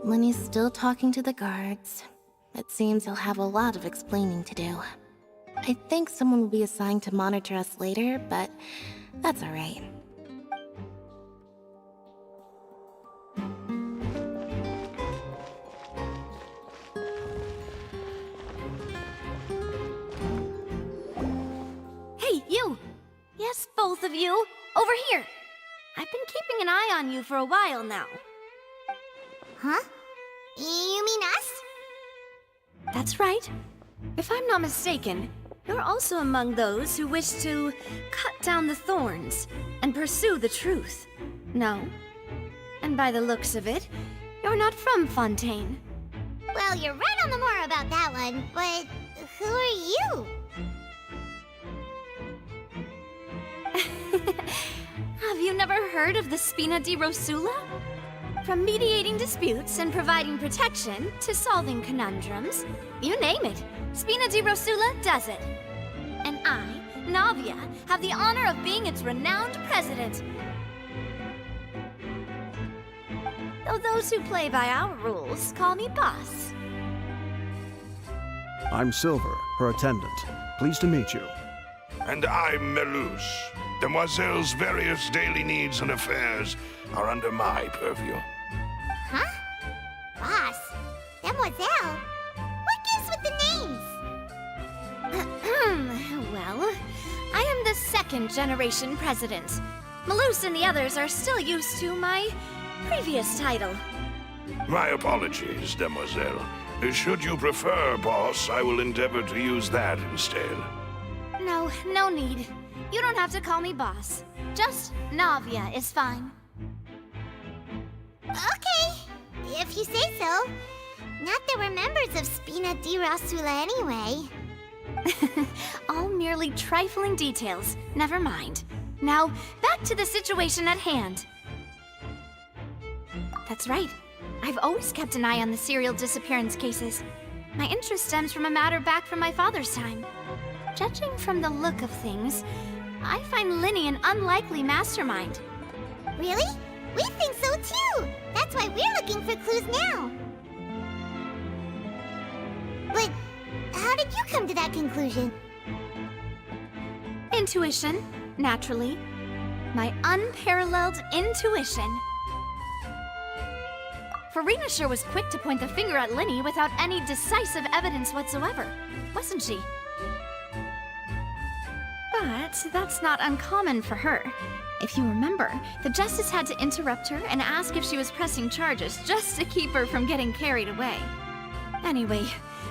Lenny's still talking to the guards. It seems he'll have a lot of explaining to do. I think someone will be assigned to monitor us later, but that's alright. Hey, you! Yes, both of you! Over here! I've been keeping an eye on you for a while now. Huh? You mean us? That's right. If I'm not mistaken, you're also among those who wish to cut down the thorns and pursue the truth. No? And by the looks of it, you're not from Fontaine. Well, you're right on the more about that one, but who are you? Have you never heard of the Spina di Rosula? From mediating disputes and providing protection to solving conundrums, you name it, Spina di Rosula does it. And I, Navia, have the honor of being its renowned president. Though those who play by our rules call me boss. I'm Silver, her attendant. Pleased to meet you. And I'm Melus. Demoiselle's various daily needs and affairs are under my purview. Huh? Boss? Demoiselle? What gives with the names? Well, I am the second generation president. Melus and the others are still used to my previous title. My apologies, Demoiselle. Should you prefer, boss, I will endeavor to use that instead. No, no need. You don't have to call me boss. Just Navia is fine. Okay, if you say so. Not that we're members of Spina di Rosula anyway. All merely trifling details. Never mind. Now, back to the situation at hand. That's right. I've always kept an eye on the serial disappearance cases. My interest stems from a matter back from my father's time. Judging from the look of things, I find Linny an unlikely mastermind. Really? We think so too! That's why we're looking for clues now. But how did you come to that conclusion? Intuition, naturally. My unparalleled intuition. Farina sure was quick to point the finger at Linny without any decisive evidence whatsoever, wasn't she? But that's not uncommon for her. If you remember, the Justice had to interrupt her and ask if she was pressing charges just to keep her from getting carried away. Anyway,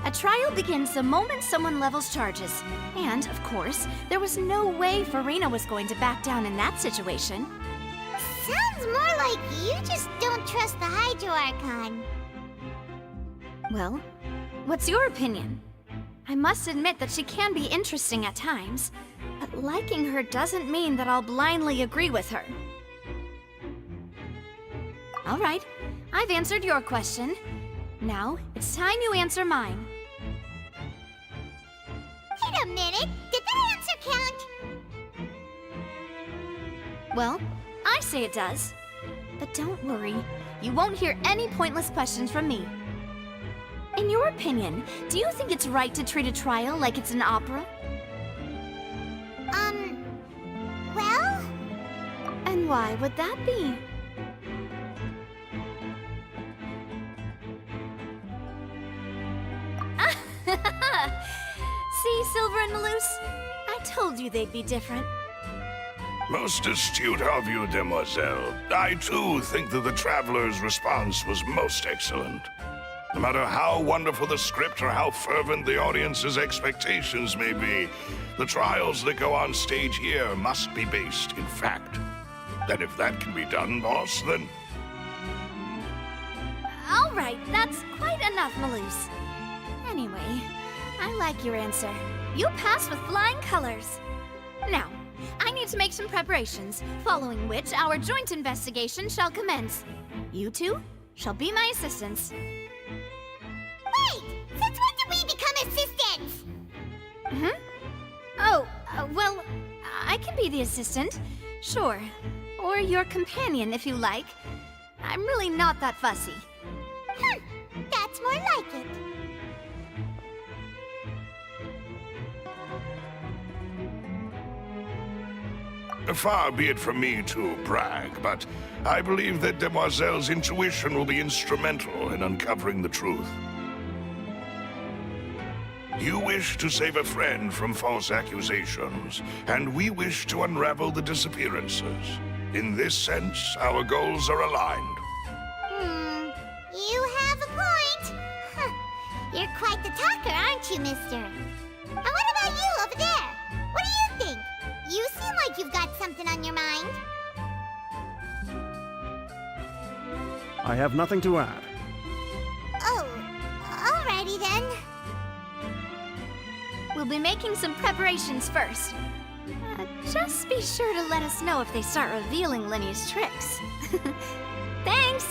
a trial begins the moment someone levels charges. And, of course, there was no way Farina was going to back down in that situation. Sounds more like you just don't trust the Hydro Archon. Well, what's your opinion? I must admit that she can be interesting at times, but liking her doesn't mean that I'll blindly agree with her. All right, I've answered your question. Now, it's time you answer mine. Wait a minute, did that answer count? Well, I say it does. But don't worry, you won't hear any pointless questions from me. In your opinion, do you think it's right to treat a trial like it's an opera? Well? And why would that be? See, Silver and Melus? I told you they'd be different. Most astute of you, demoiselle. I too think that the traveler's response was most excellent. No matter how wonderful the script or how fervent the audience's expectations may be, the trials that go on stage here must be based in fact. And if that can be done, boss, then... All right, that's quite enough, Maloose. Anyway, I like your answer. You passed with flying colors. Now, I need to make some preparations, following which our joint investigation shall commence. You two shall be my assistants. Wait! Since when did we become assistants? Oh, well, I can be the assistant, sure. Or your companion, if you like. I'm really not that fussy. That's more like it. Far be it from me to brag, but I believe that Demoiselle's intuition will be instrumental in uncovering the truth. You wish to save a friend from false accusations, and we wish to unravel the disappearances. In this sense, our goals are aligned. You have a point. You're quite the talker, aren't you, mister? And what about you over there? What do you think? You seem like you've got something on your mind. I have nothing to add. Oh, alrighty then. We'll be making some preparations first. Just be sure to let us know if they start revealing Lenny's tricks. Thanks!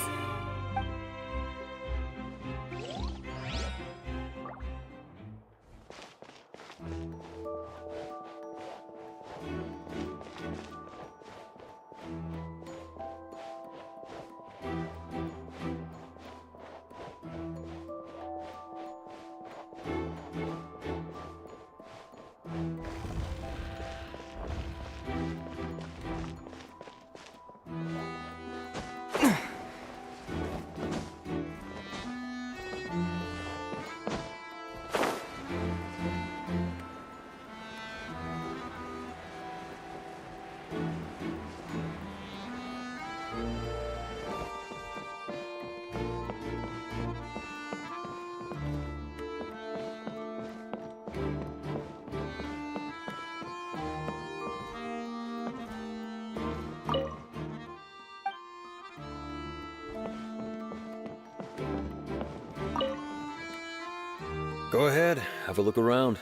Go ahead, have a look around.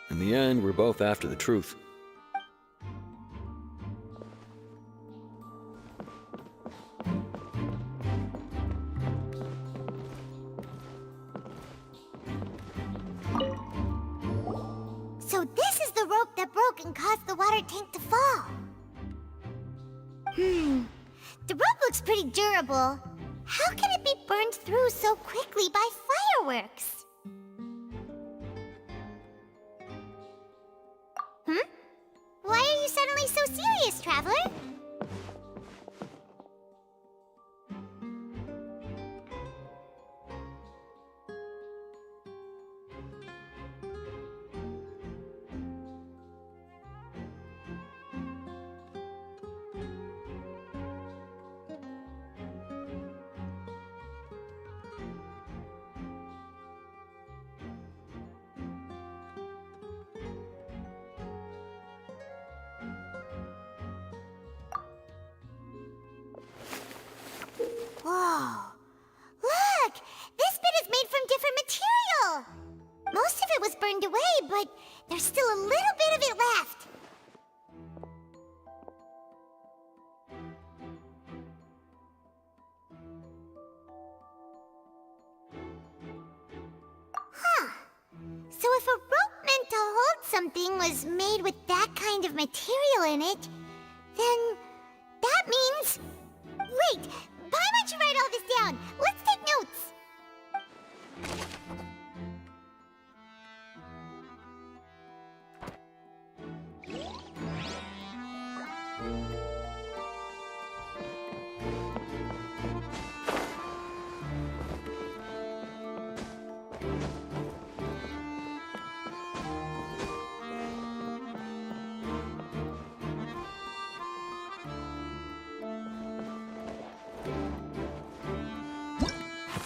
In the end, we're both after the truth. So this is the rope that broke and caused the water tank to fall. The rope looks pretty durable. How can it be burned through so quickly by fireworks? Why are you suddenly so serious, Traveler? Whoa! Look! This bit is made from different material! Most of it was burned away, but there's still a little bit of it left. Huh. So if a rope meant to hold something was made with that kind of material in it, then that means... Wait! Why don't you write all this down? Let's take notes.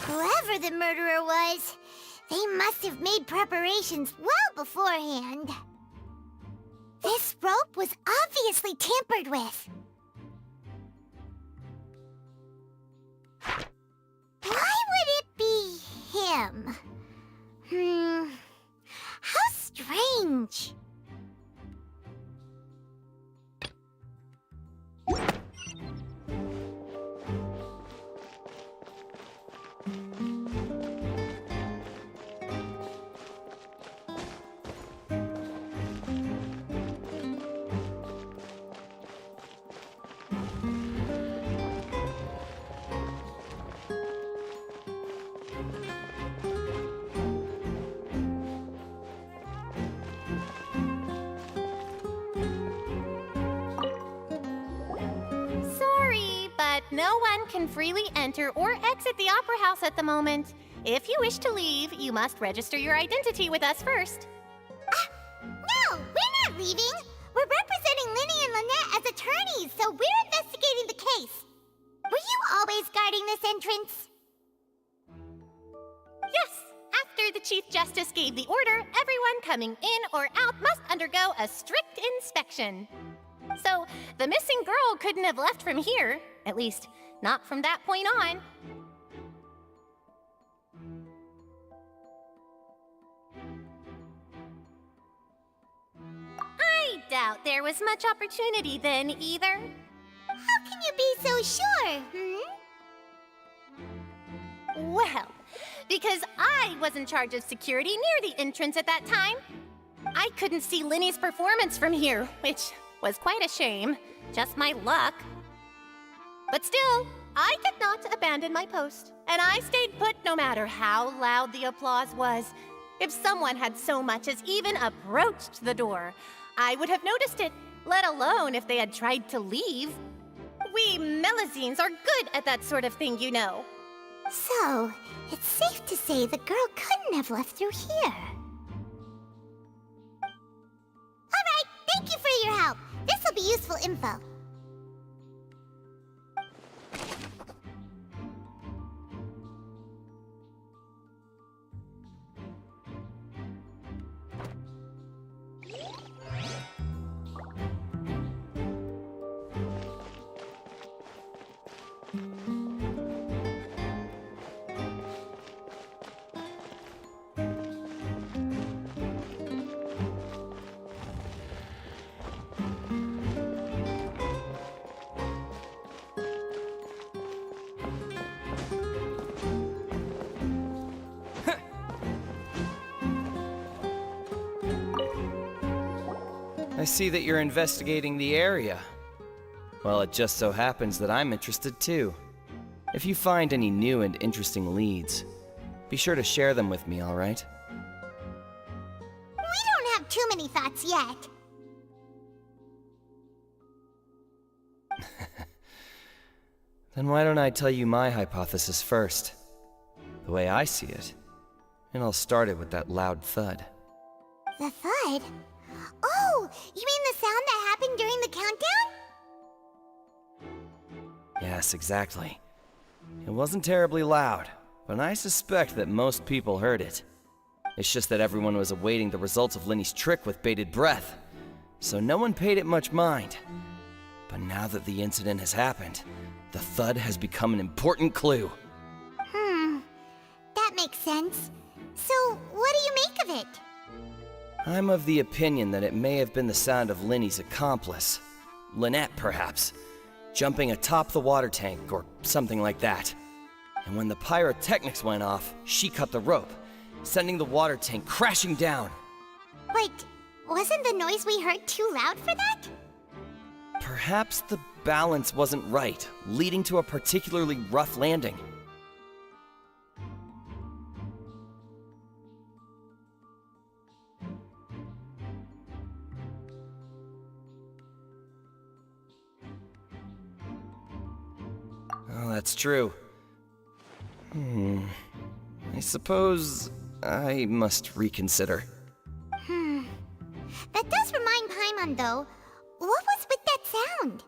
Whoever the murderer was, they must have made preparations well beforehand. This rope was obviously tampered with. Why would it be him? How strange. Sorry, but no one can freely enter or exit the Opera House at the moment. If you wish to leave, you must register your identity with us first. No, we're not leaving. We're representing Linny and Lynette as attorneys, so we're investigating the case. Were you always guarding this entrance? Yes, after the Chief Justice gave the order, everyone coming in or out must undergo a strict inspection. So, the missing girl couldn't have left from here. At least, not from that point on. I doubt there was much opportunity then, either. How can you be so sure, Well, because I was in charge of security near the entrance at that time. I couldn't see Linny's performance from here, which was quite a shame. Just my luck. But still, I did not abandon my post, and I stayed put no matter how loud the applause was. If someone had so much as even approached the door, I would have noticed it, let alone if they had tried to leave. We Melazines are good at that sort of thing, you know. So, it's safe to say the girl couldn't have left through here. Alright, thank you for your help. This'll be useful info. I see that you're investigating the area. Well, it just so happens that I'm interested too. If you find any new and interesting leads, be sure to share them with me, alright? We don't have too many thoughts yet. Then why don't I tell you my hypothesis first? The way I see it. And I'll start it with that loud thud. The thud? Oh, you mean the sound that happened during the countdown? Yes, exactly. It wasn't terribly loud, but I suspect that most people heard it. It's just that everyone was awaiting the results of Linny's trick with bated breath, so no one paid it much mind. But now that the incident has happened, the thud has become an important clue. That makes sense. So, what do you make of it? I'm of the opinion that it may have been the sound of Linny's accomplice, Lynette perhaps, jumping atop the water tank or something like that. And when the pyrotechnics went off, she cut the rope, sending the water tank crashing down. Wait, wasn't the noise we heard too loud for that? Perhaps the balance wasn't right, leading to a particularly rough landing. Oh, that's true. I suppose I must reconsider. That does remind Paimon, though. What was with that sound?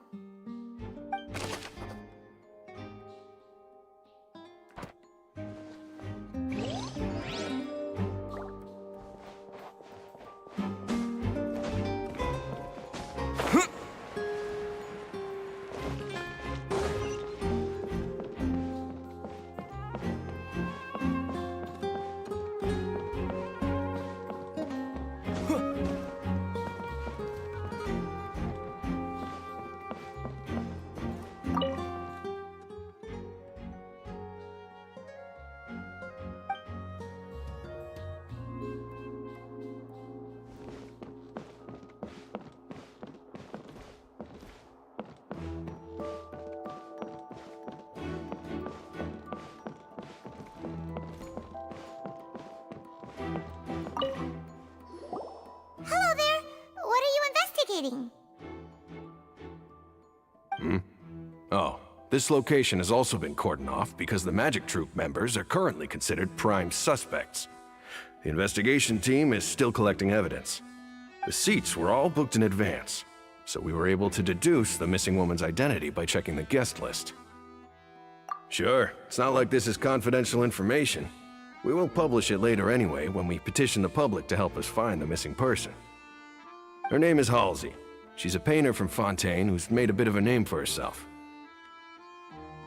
sitting? Oh, this location has also been cordoned off because the Magic Troop members are currently considered prime suspects. The investigation team is still collecting evidence. The seats were all booked in advance, so we were able to deduce the missing woman's identity by checking the guest list. Sure, it's not like this is confidential information. We will publish it later anyway when we petition the public to help us find the missing person. Her name is Halsey. She's a painter from Fontaine who's made a bit of a name for herself.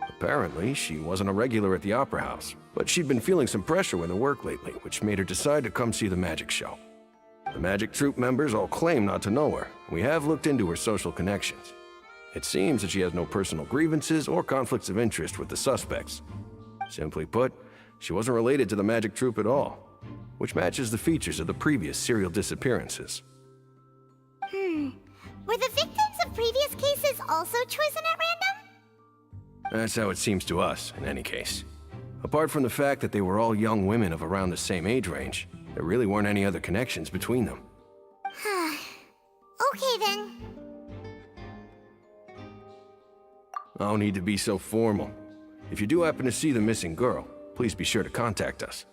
Apparently, she wasn't a regular at the Opera House, but she'd been feeling some pressure with her work lately, which made her decide to come see the magic show. The Magic Troop members all claim not to know her, and we have looked into her social connections. It seems that she has no personal grievances or conflicts of interest with the suspects. Simply put, she wasn't related to the Magic Troop at all, which matches the features of the previous serial disappearances. Were the victims of previous cases also chosen at random? That's how it seems to us, in any case. Apart from the fact that they were all young women of around the same age range, there really weren't any other connections between them. Okay then. No need to be so formal. If you do happen to see the missing girl, please be sure to contact us.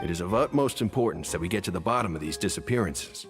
It is of utmost importance that we get to the bottom of these disappearances.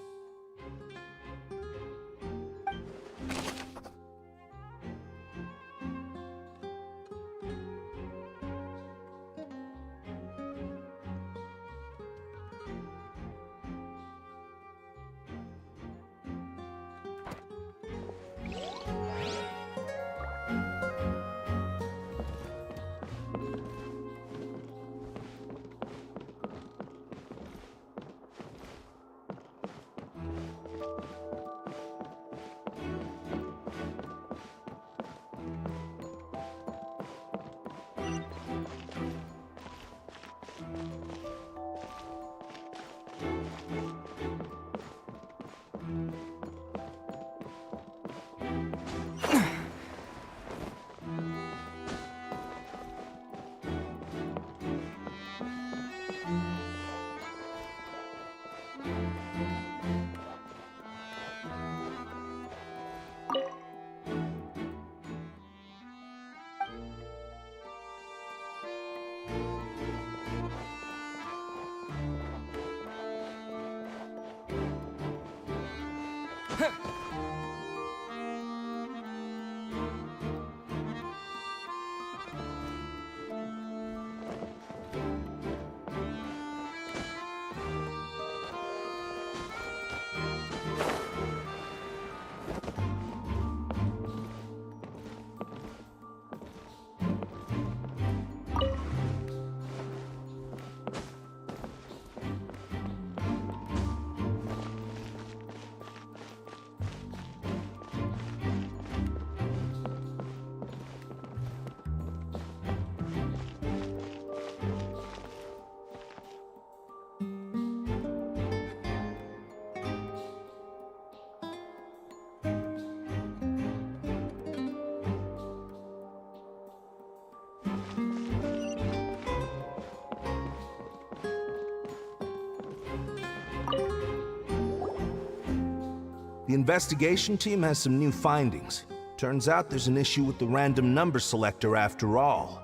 The investigation team has some new findings. Turns out there's an issue with the random number selector after all.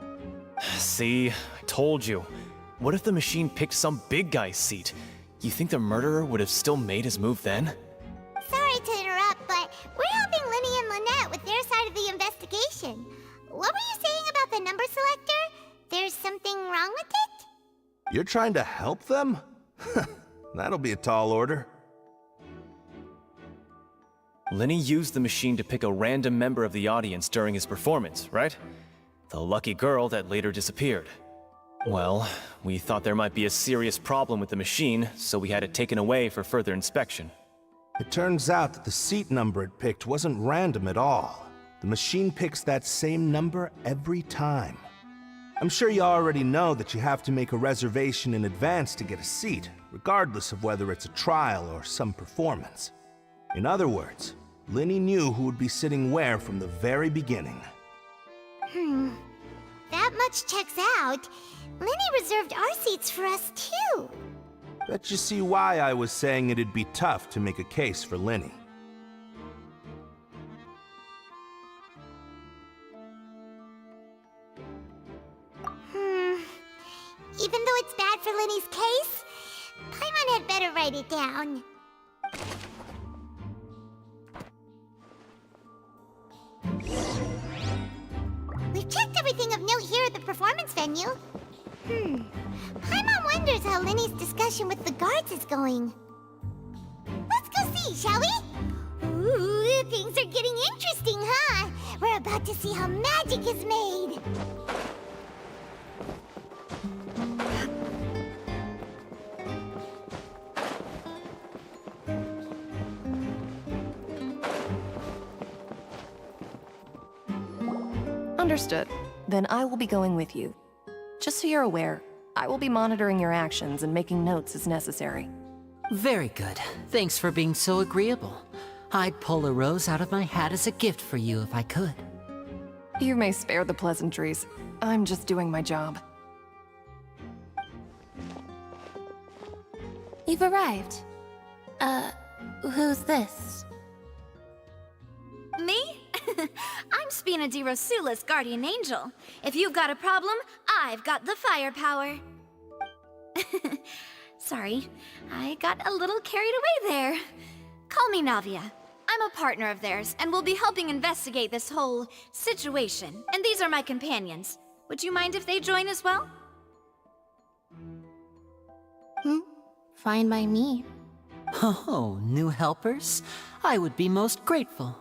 See, I told you. What if the machine picked some big guy's seat? You think the murderer would have still made his move then? Sorry to interrupt, but we're helping Linny and Lynette with their side of the investigation. What were you saying about the number selector? There's something wrong with it? You're trying to help them? That'll be a tall order. Lenny used the machine to pick a random member of the audience during his performance, right? The lucky girl that later disappeared. Well, we thought there might be a serious problem with the machine, so we had it taken away for further inspection. It turns out that the seat number it picked wasn't random at all. The machine picks that same number every time. I'm sure you already know that you have to make a reservation in advance to get a seat, regardless of whether it's a trial or some performance. In other words, Linny knew who would be sitting where from the very beginning. That much checks out. Linny reserved our seats for us too. Bet you see why I was saying it'd be tough to make a case for Lenny. Even though it's bad for Lenny's case, Paimon had better write it down. We've checked everything of note here at the performance venue. Paimon wonders how Lenny's discussion with the guards is going. Let's go see, shall we? Ooh, things are getting interesting, huh? We're about to see how magic is made. Understood. Then I will be going with you. Just so you're aware, I will be monitoring your actions and making notes as necessary. Very good. Thanks for being so agreeable. I'd pull a rose out of my hat as a gift for you if I could. You may spare the pleasantries. I'm just doing my job. You've arrived. Who's this? Me? I'm Spina di Rosula's guardian angel. If you've got a problem, I've got the firepower. Sorry, I got a little carried away there. Call me Navia. I'm a partner of theirs, and will be helping investigate this whole situation. And these are my companions. Would you mind if they join as well? Fine by me. Oh, new helpers? I would be most grateful.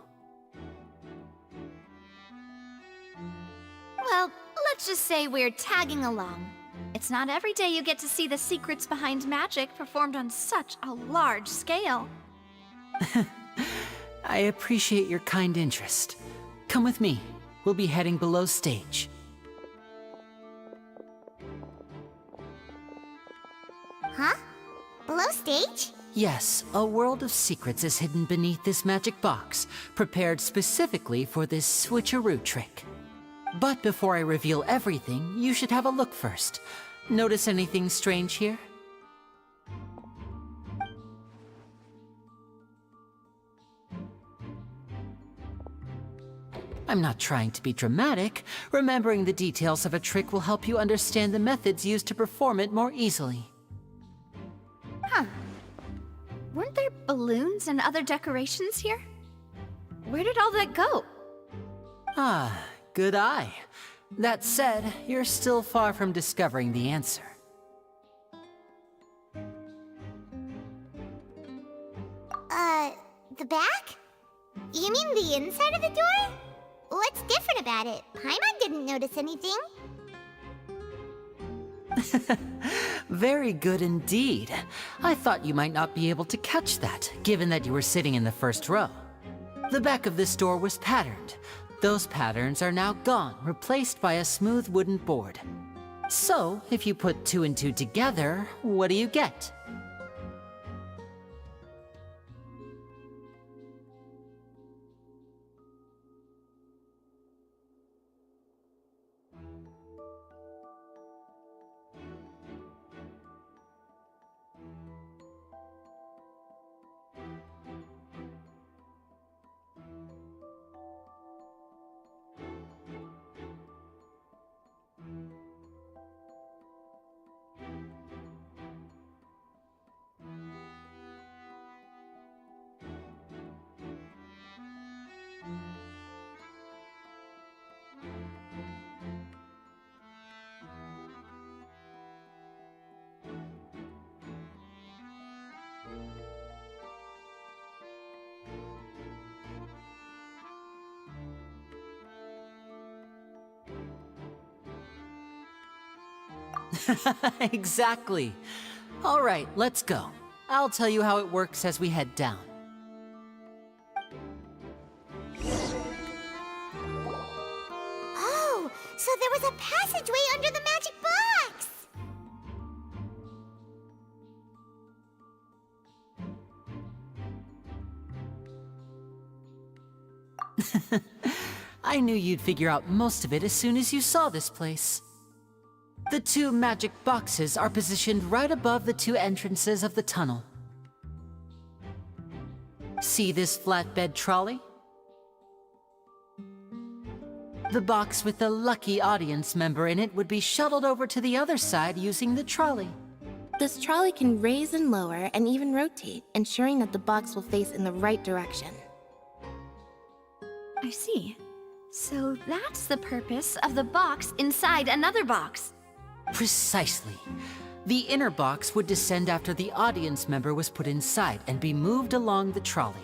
Well, let's just say we're tagging along. It's not every day you get to see the secrets behind magic performed on such a large scale. I appreciate your kind interest. Come with me. We'll be heading below stage. Huh? Below stage? Yes, a world of secrets is hidden beneath this magic box, prepared specifically for this switcheroo trick. But before I reveal everything, you should have a look first. Notice anything strange here? I'm not trying to be dramatic. Remembering the details of a trick will help you understand the methods used to perform it more easily. Huh. Weren't there balloons and other decorations here? Where did all that go? Ah, good eye. That said, you're still far from discovering the answer. The back? You mean the inside of the door? What's different about it? Paimon didn't notice anything. Very good indeed. I thought you might not be able to catch that, given that you were sitting in the first row. The back of this door was patterned. Those patterns are now gone, replaced by a smooth wooden board. So, if you put 2 and 2 together, what do you get? Exactly. All right, let's go. I'll tell you how it works as we head down. Oh, so there was a passageway under the magic box! I knew you'd figure out most of it as soon as you saw this place. The 2 magic boxes are positioned right above the 2 entrances of the tunnel. See this flatbed trolley? The box with the lucky audience member in it would be shuttled over to the other side using the trolley. This trolley can raise and lower and even rotate, ensuring that the box will face in the right direction. I see. So that's the purpose of the box inside another box. Precisely. The inner box would descend after the audience member was put inside and be moved along the trolley,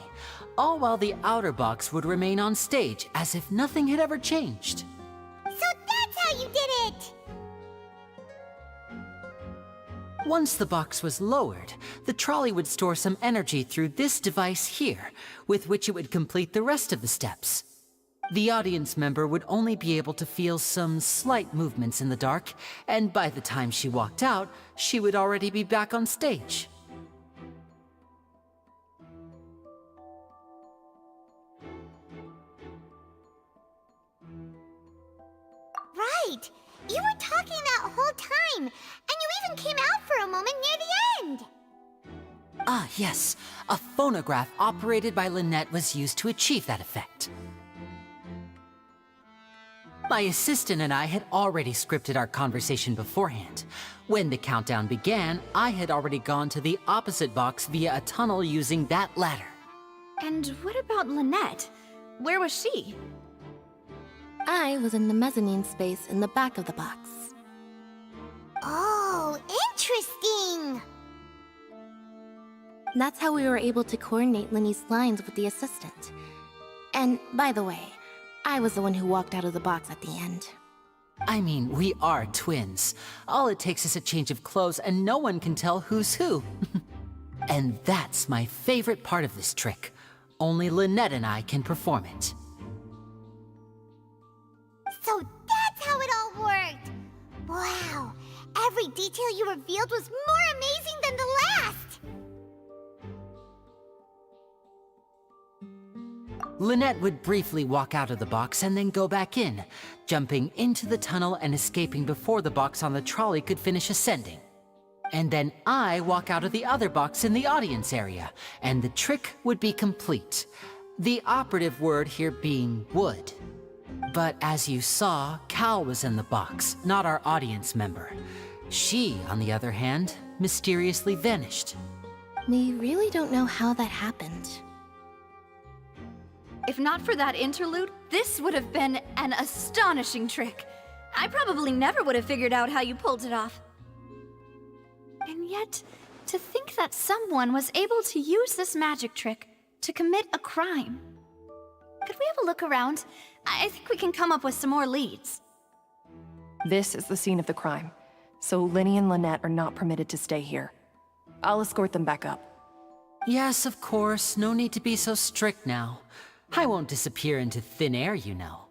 all while the outer box would remain on stage as if nothing had ever changed. So that's how you did it! Once the box was lowered, the trolley would store some energy through this device here, with which it would complete the rest of the steps. The audience member would only be able to feel some slight movements in the dark, and by the time she walked out, she would already be back on stage. Right! You were talking that whole time, and you even came out for a moment near the end! Ah, yes. A phonograph operated by Lynette was used to achieve that effect. My assistant and I had already scripted our conversation beforehand. When the countdown began, I had already gone to the opposite box via a tunnel using that ladder. And what about Lynette? Where was she? I was in the mezzanine space in the back of the box. Oh, interesting! That's how we were able to coordinate Linny's lines with the assistant. And, by the way, I was the one who walked out of the box at the end. I mean, we are twins. All it takes is a change of clothes and no one can tell who's who. And that's my favorite part of this trick. Only Lynette and I can perform it. So that's how it all worked! Wow! Every detail you revealed was more amazing than the last! Lynette would briefly walk out of the box and then go back in, jumping into the tunnel and escaping before the box on the trolley could finish ascending. And then I walk out of the other box in the audience area, and the trick would be complete. The operative word here being would. But as you saw, Cal was in the box, not our audience member. She, on the other hand, mysteriously vanished. We really don't know how that happened. If not for that interlude, this would have been an astonishing trick. I probably never would have figured out how you pulled it off. And yet, to think that someone was able to use this magic trick to commit a crime. Could we have a look around? I think we can come up with some more leads. This is the scene of the crime, so Linny and Lynette are not permitted to stay here. I'll escort them back up. Yes, of course. No need to be so strict now. I won't disappear into thin air, you know.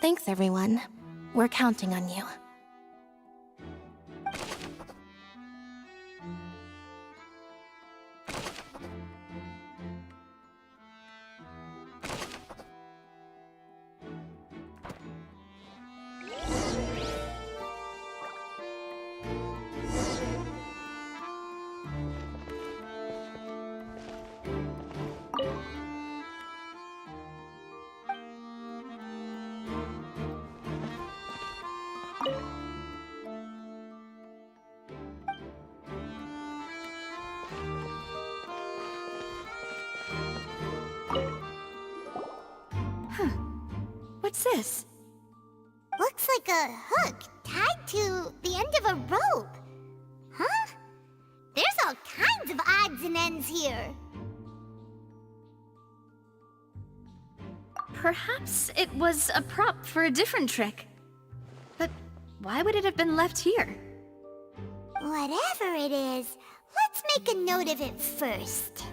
Thanks, everyone. We're counting on you. What's this? Looks like a hook tied to the end of a rope. Huh? There's all kinds of odds and ends here. Perhaps it was a prop for a different trick. But why would it have been left here? Whatever it is, let's make a note of it first.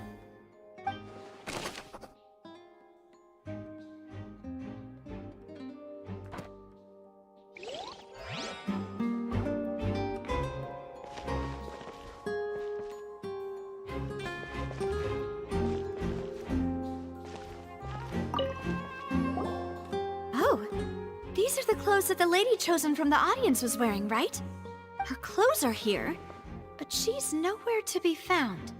are the clothes that the lady chosen from the audience was wearing, right? Her clothes are here, but she's nowhere to be found.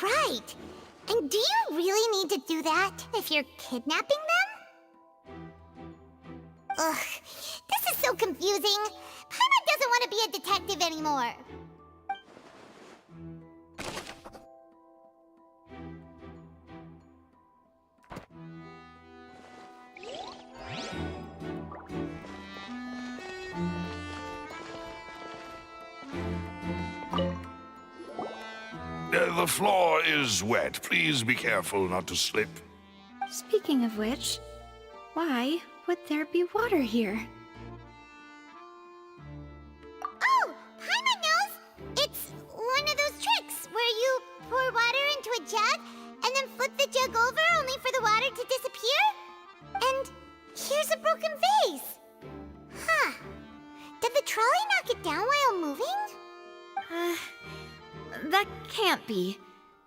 Right. And do you really need to do that if you're kidnapping them? Ugh, this is so confusing. Paimon doesn't want to be a detective anymore. The floor is wet. Please be careful not to slip. Speaking of which, why would there be water here? Oh, Paimon knows! It's one of those tricks where you pour water into a jug and then flip the jug over only for the water to disappear? And here's a broken vase. Huh. Did the trolley knock it down while moving? That can't be.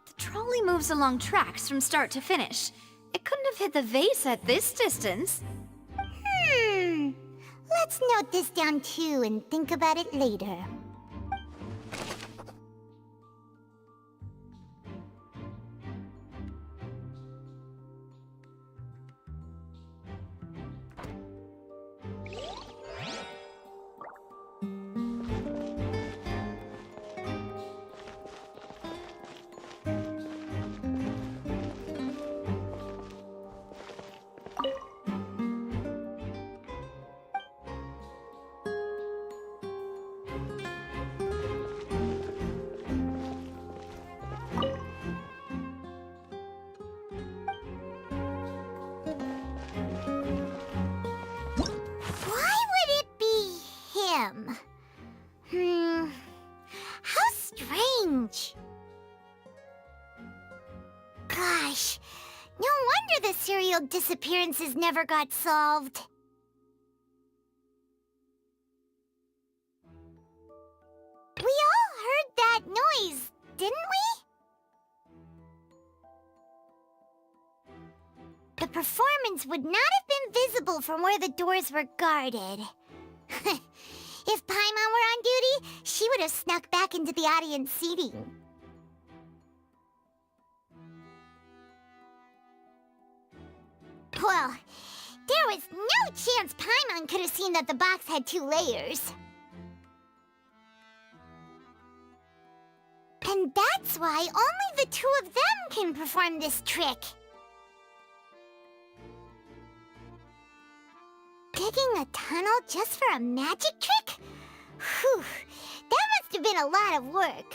The trolley moves along tracks from start to finish. It couldn't have hit the vase at this distance. Let's note this down too and think about it later. How strange. Gosh, no wonder the serial disappearances never got solved. We all heard that noise, didn't we? The performance would not have been visible from where the doors were guarded. If Paimon were on duty, she would have snuck back into the audience seating. Well, there was no chance Paimon could have seen that the box had 2 layers. And that's why only the 2 of them can perform this trick. Digging a tunnel just for a magic trick? Whew, that must have been a lot of work.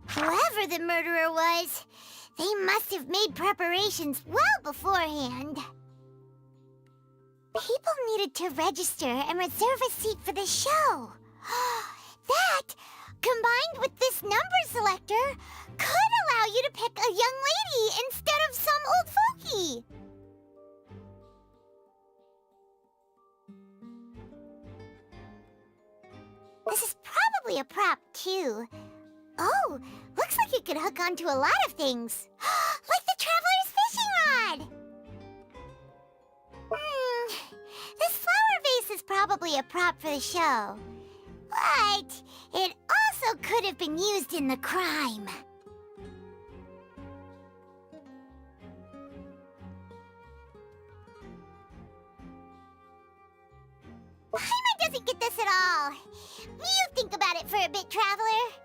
Whoever the murderer was, they must have made preparations well beforehand. People needed to register and reserve a seat for the show. That, combined with this number selector, could allow you to pick a young lady instead of some old fogey. This is probably a prop, too. Oh, looks like it could hook onto a lot of things. Like the Traveler's fishing rod! This flower vase is probably a prop for the show. But it also could have been used in the crime. Paimon doesn't get this at all. You think about it for a bit, Traveler.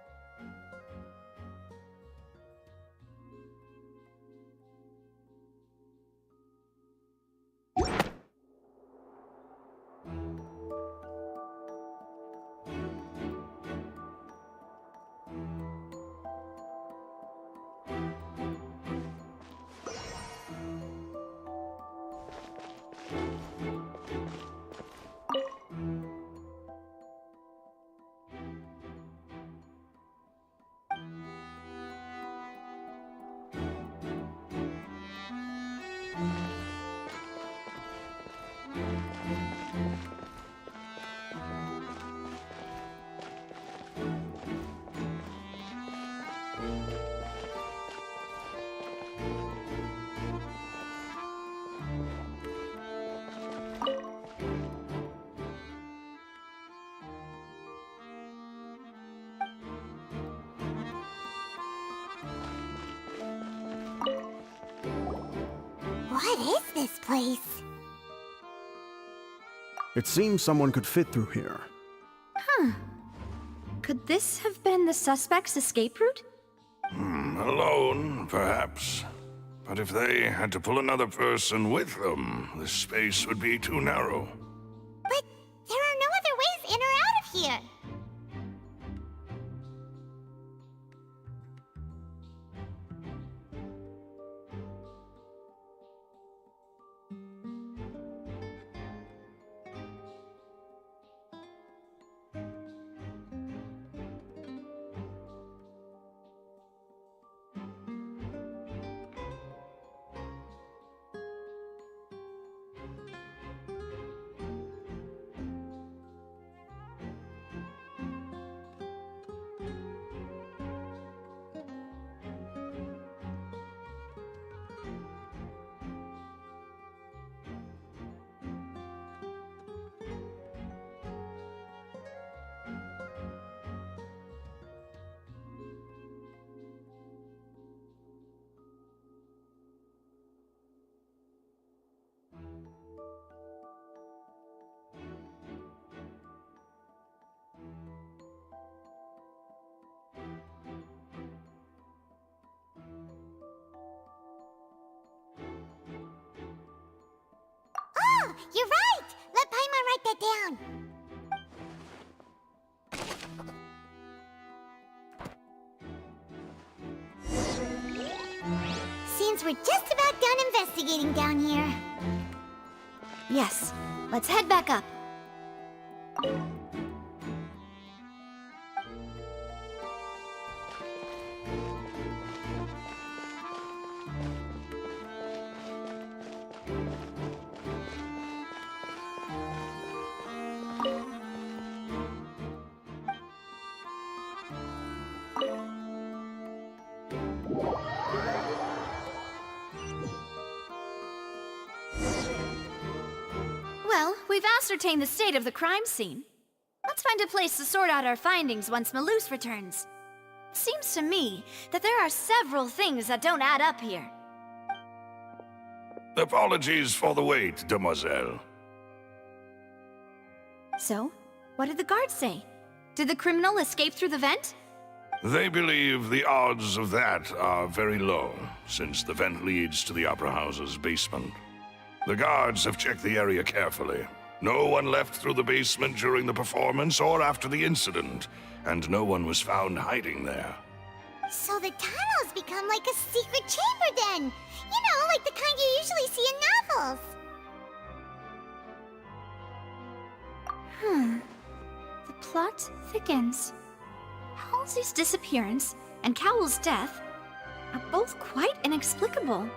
What is this place? It seems someone could fit through here. Could this have been the suspect's escape route? Alone, perhaps. But if they had to pull another person with them, the space would be too narrow. But there are no other ways in or out of here. Oh, you're right! Let Paimon write that down. Seems we're just about done investigating down here. Yes. Let's head back up. Well, we've ascertained the state of the crime scene. Let's find a place to sort out our findings once Malus returns. Seems to me that there are several things that don't add up here. Apologies for the wait, demoiselle. So, what did the guards say? Did the criminal escape through the vent? They believe the odds of that are very low, since the vent leads to the Opera House's basement. The guards have checked the area carefully. No one left through the basement during the performance or after the incident, and no one was found hiding there. So the tunnels become like a secret chamber then! You know, like the kind you usually see in novels! The plot thickens. Halsey's disappearance and Cowell's death are both quite inexplicable.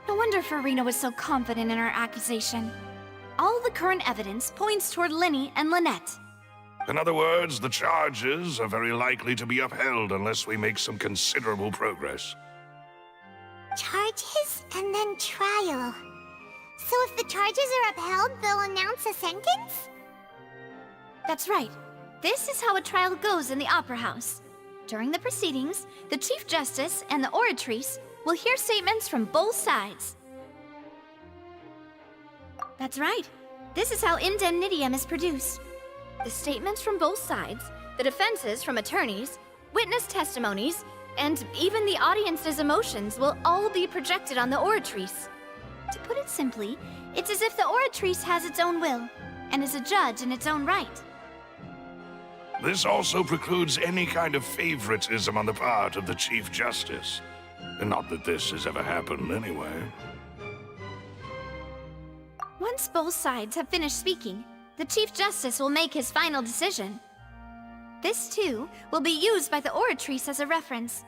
No wonder Farina was so confident in her accusation. All the current evidence points toward Linny and Lynette. In other words, the charges are very likely to be upheld unless we make some considerable progress. Charges and then trial. So if the charges are upheld, they'll announce a sentence? That's right. This is how a trial goes in the Opera House. During the proceedings, the Chief Justice and the Oratrice will hear statements from both sides. That's right. This is how indemnitium is produced. The statements from both sides, the defenses from attorneys, witness testimonies, and even the audience's emotions will all be projected on the Oratrice. To put it simply, it's as if the Oratrice has its own will, and is a judge in its own right. This also precludes any kind of favoritism on the part of the Chief Justice. And not that this has ever happened anyway. Once both sides have finished speaking, the Chief Justice will make his final decision. This, too, will be used by the Oratrice as a reference.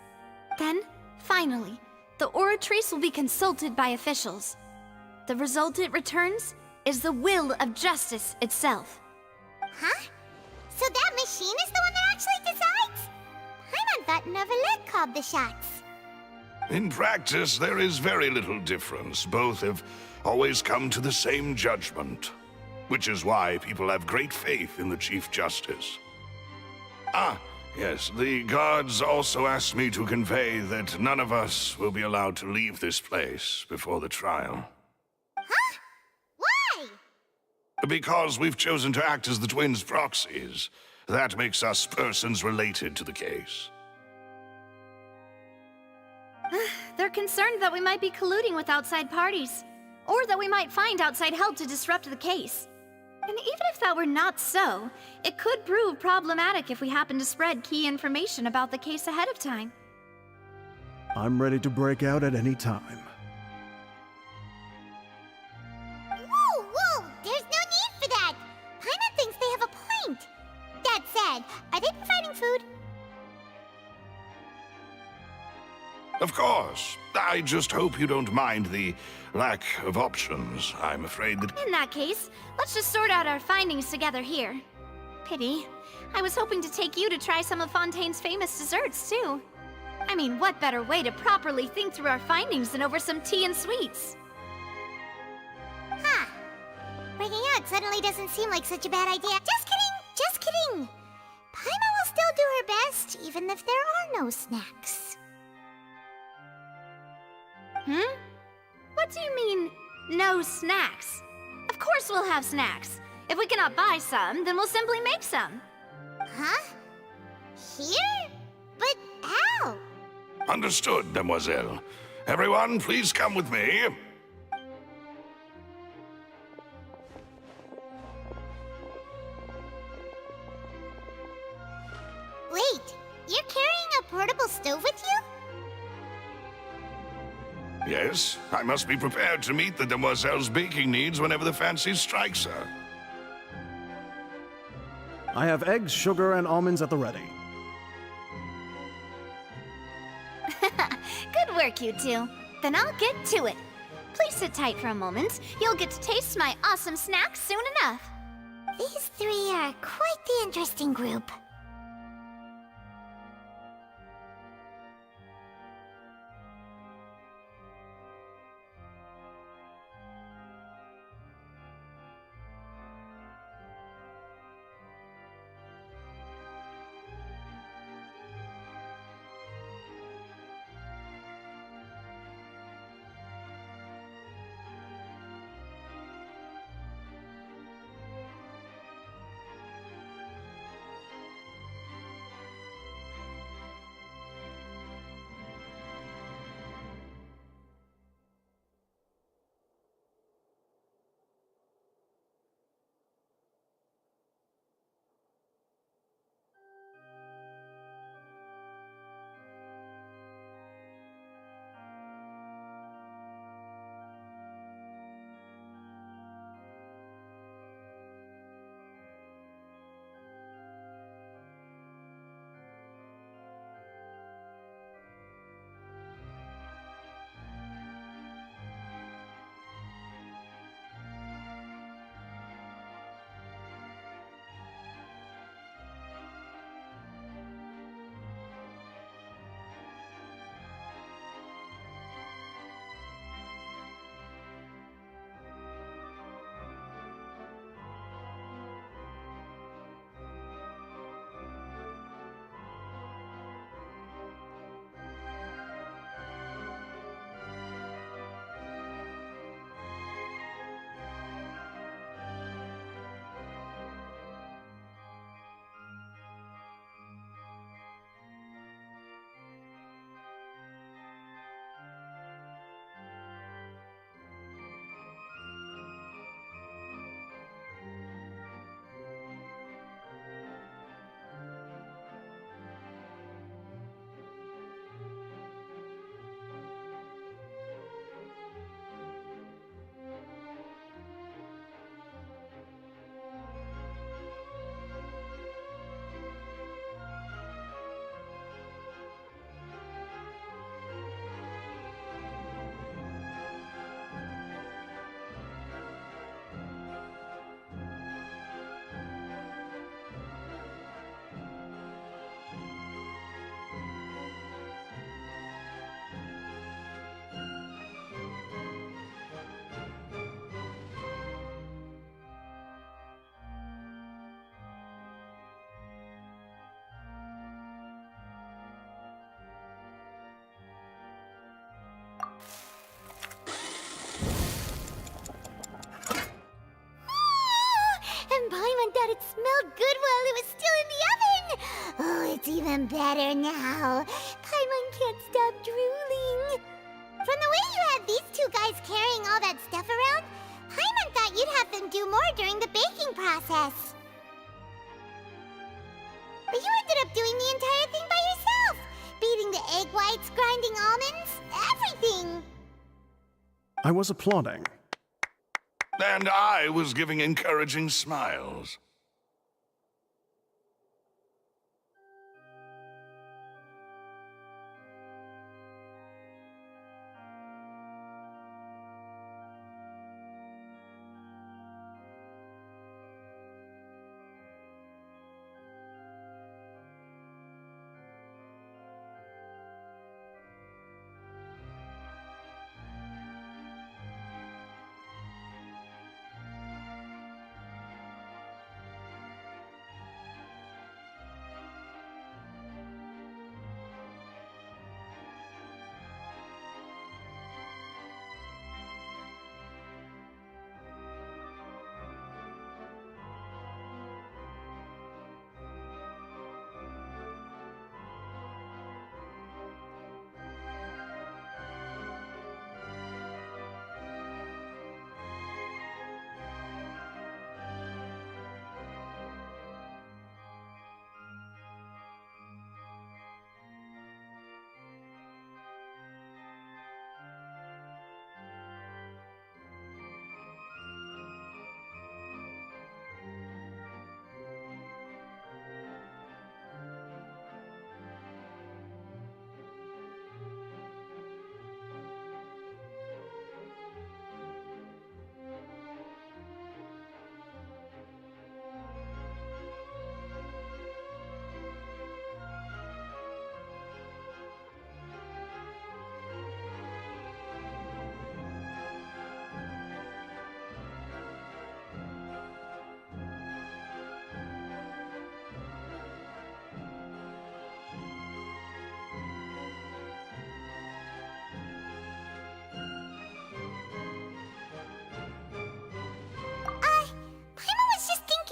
Then, finally, the Oratrice will be consulted by officials. The result it returns is the will of justice itself. Huh? So that machine is the one that actually decides? Paimon thought Neuvillette called the shots. In practice, there is very little difference. Both have always come to the same judgment, which is why people have great faith in the Chief Justice. Yes, the guards also asked me to convey that none of us will be allowed to leave this place before the trial. Huh? Why? Because we've chosen to act as the twins' proxies. That makes us persons related to the case. They're concerned that we might be colluding with outside parties, or that we might find outside help to disrupt the case. And even if that were not so, it could prove problematic if we happen to spread key information about the case ahead of time. I'm ready to break out at any time. Whoa, whoa! There's no need for that! Paimon thinks they have a point! That said, are they providing food? Of course. I just hope you don't mind the lack of options. I'm afraid that... In that case, let's just sort out our findings together here. Pity. I was hoping to take you to try some of Fontaine's famous desserts, too. I mean, what better way to properly think through our findings than over some tea and sweets? Huh. Breaking out suddenly doesn't seem like such a bad idea. Just kidding! Just kidding! Paimon will still do her best, even if there are no snacks. What do you mean, no snacks? Of course we'll have snacks. If we cannot buy some, then we'll simply make some. Huh? Here? But how? Understood, mademoiselle. Everyone, please come with me. Wait, you're carrying a portable stove with you? Yes, I must be prepared to meet the demoiselle's baking needs whenever the fancy strikes her. I have eggs, sugar, and almonds at the ready. Good work, you two. Then I'll get to it. Please sit tight for a moment. You'll get to taste my awesome snacks soon enough. These three are quite the interesting group. smelled good while it was still in the oven. Oh, it's even better now. Paimon can't stop drooling. From the way you had these two guys carrying all that stuff around, Paimon thought you'd have them do more during the baking process. But you ended up doing the entire thing by yourself. Beating the egg whites, grinding almonds, everything. I was applauding. And I was giving encouraging smiles.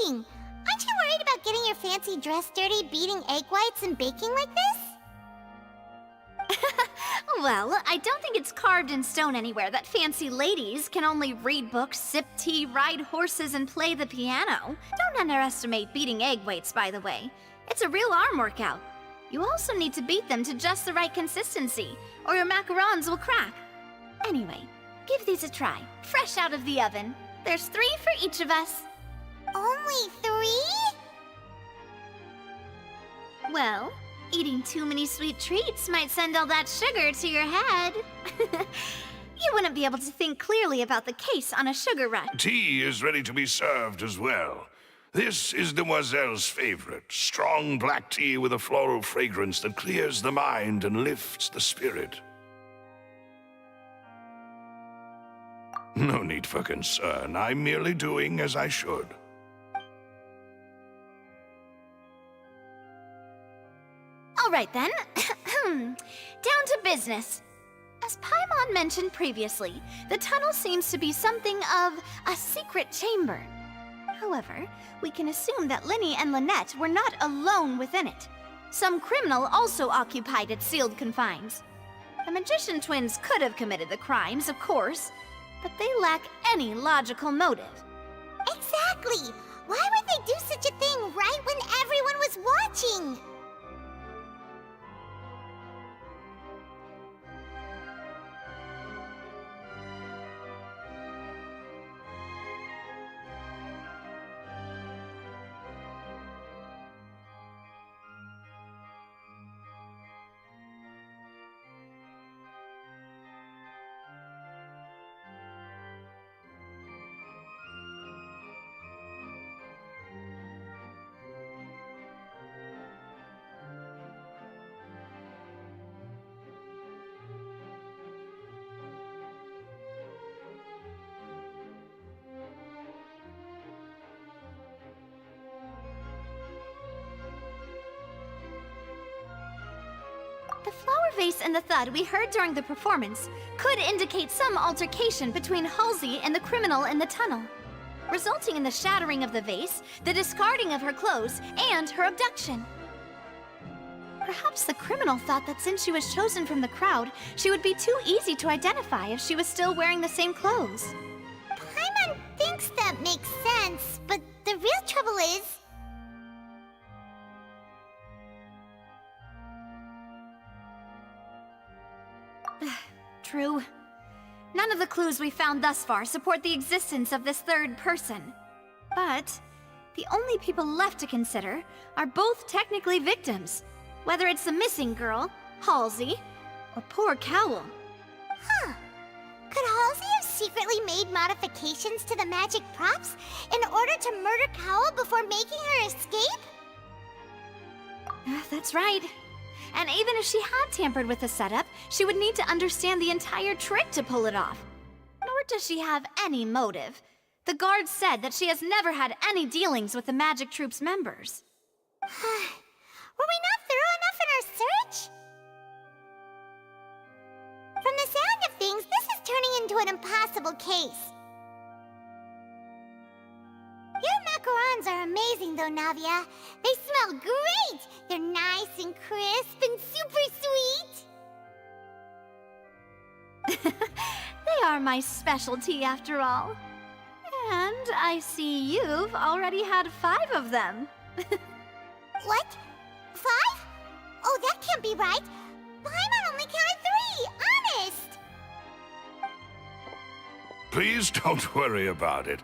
Aren't you worried about getting your fancy dress dirty, beating egg whites and baking like this? Well, I don't think it's carved in stone anywhere that fancy ladies can only read books, sip tea, ride horses, and play the piano. Don't underestimate beating egg whites, by the way. It's a real arm workout. You also need to beat them to just the right consistency, or your macarons will crack. Anyway, give these a try, fresh out of the oven. There's 3 for each of us. Only 3? Well, eating too many sweet treats might send all that sugar to your head. You wouldn't be able to think clearly about the case on a sugar rush. Tea is ready to be served as well. This is Demoiselle's favorite, strong black tea with a floral fragrance that clears the mind and lifts the spirit. No need for concern. I'm merely doing as I should. All right then, down to business. As Paimon mentioned previously, the tunnel seems to be something of a secret chamber. However, we can assume that Linny and Lynette were not alone within it. Some criminal also occupied its sealed confines. The magician twins could have committed the crimes, of course, but they lack any logical motive. Exactly! Why would they do such a thing right when everyone was watching? The flower vase and the thud we heard during the performance could indicate some altercation between Halsey and the criminal in the tunnel. resulting in the shattering of the vase, the discarding of her clothes, and her abduction. Perhaps the criminal thought that since she was chosen from the crowd, she would be too easy to identify if she was still wearing the same clothes. Paimon thinks that makes sense, but the real trouble is... True. None of the clues we found thus far support the existence of this third person. But the only people left to consider are both technically victims, whether it's the missing girl, Halsey, or poor Cowl. Huh. Could Halsey have secretly made modifications to the magic props in order to murder Cowl before making her escape? That's right. And even if she had tampered with the setup, she would need to understand the entire trick to pull it off. Nor does she have any motive. The guard said that she has never had any dealings with the Magic Troop's members. Were we not thorough enough in our search? From the sound of things, this is turning into an impossible case. Your macarons are amazing, though, Navia. They smell great! They're nice and crisp and super sweet! They are my specialty, after all. And I see you've already had 5 of them. What? 5? Oh, that can't be right. Paimon only counted 3, honest! Please don't worry about it.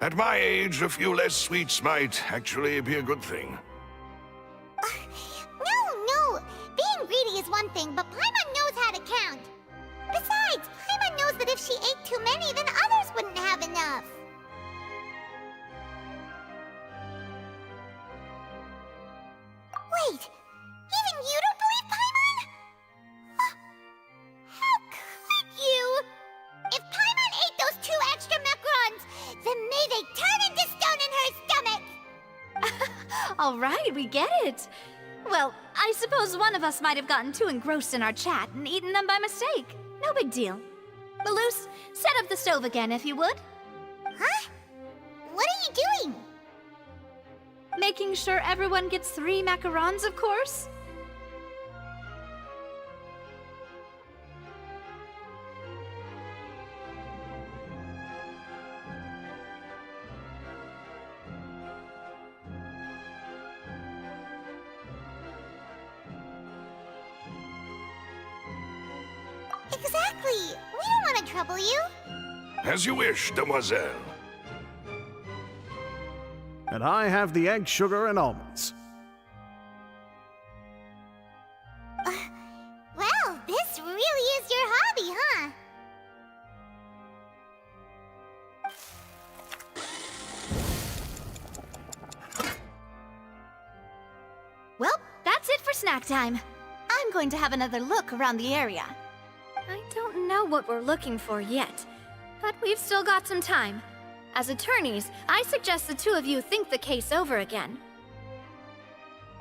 At my age, a few less sweets might actually be a good thing. No. Being greedy is one thing, but Paimon knows how to count. Besides, Paimon knows that if she ate too many, then others wouldn't have enough. Wait, even you don't believe Paimon? How could you? If Paimon ate those 2 extra macarons, then may they turn into stone in her stomach! All right, we get it. Well, I suppose one of us might have gotten too engrossed in our chat and eaten them by mistake. No big deal. Maloose, set up the stove again if you would. Huh? What are you doing? Making sure everyone gets 3 macarons, of course. Exactly. We don't want to trouble you. As you wish, demoiselle. And I have the egg, sugar, and almonds. Well, this really is your hobby, huh? Well, that's it for snack time. I'm going to have another look around the area. I don't know what we're looking for yet, but we've still got some time. As attorneys, I suggest the 2 of you think the case over again.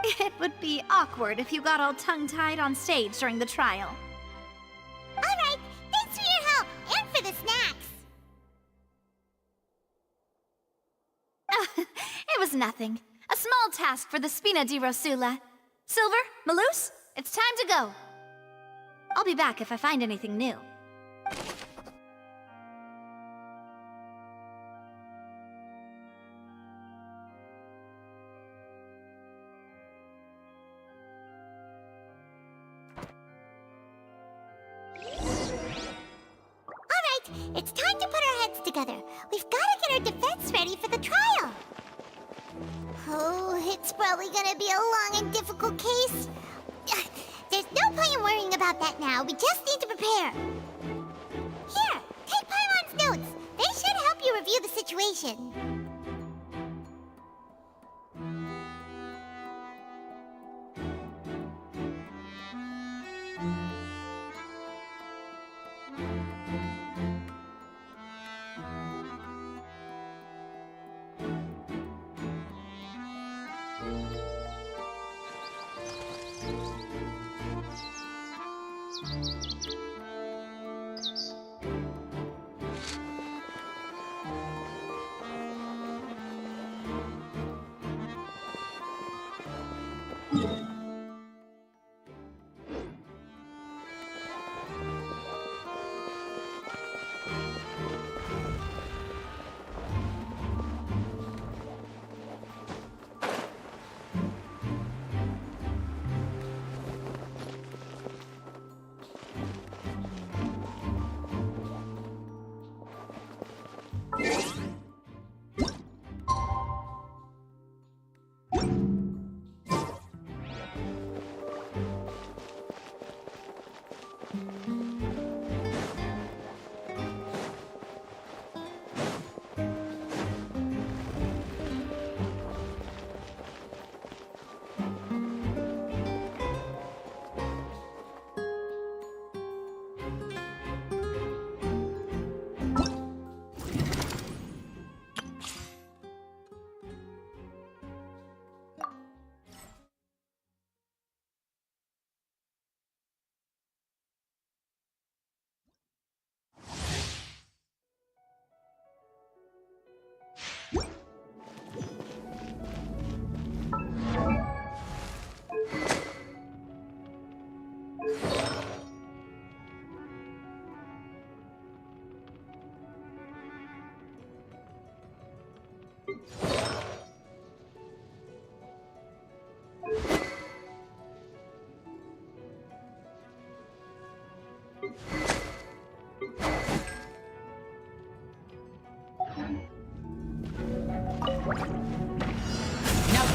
It would be awkward if you got all tongue-tied on stage during the trial. All right, thanks for your help and for the snacks. It was nothing. A small task for the Spina di Rosula. Silver, Maloose, it's time to go. I'll be back if I find anything new. It's time to put our heads together. We've got to get our defense ready for the trial. Oh, it's probably gonna be a long and difficult case. There's no point in worrying about that now. We just need to prepare. Here, take Paimon's notes. They should help you review the situation.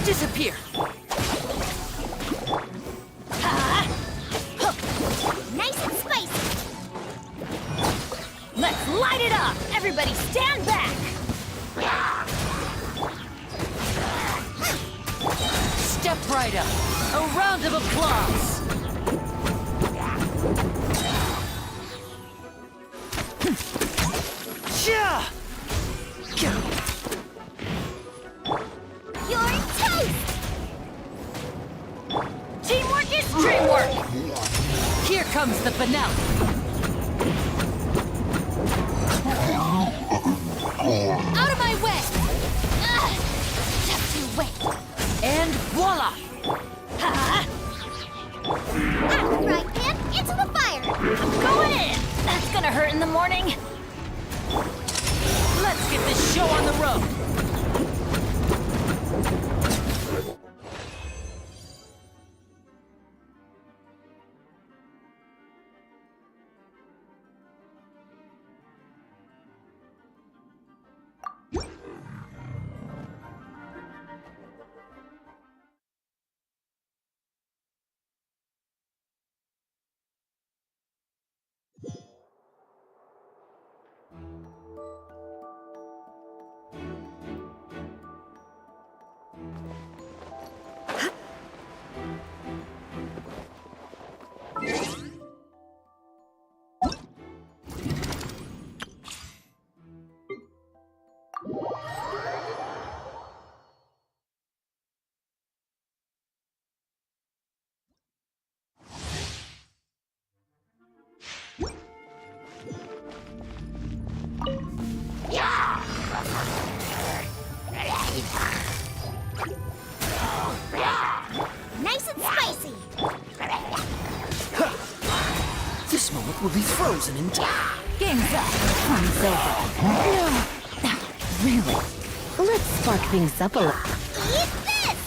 Disappear! Nice and spicy. Let's light it up! Everybody stand back! Step right up! A round of applause! Yeah! You're toast! Teamwork is dreamwork! Here comes the finale! Out of my way! Just you wait! And voila! At the frying pan, into the fire! I'm going in! That's gonna hurt in the morning! Let's get this show on the road! Nice and spicy! This moment will be frozen in time. Game's up. Fun's over. No. Really? Let's spark things up a little. Eat this!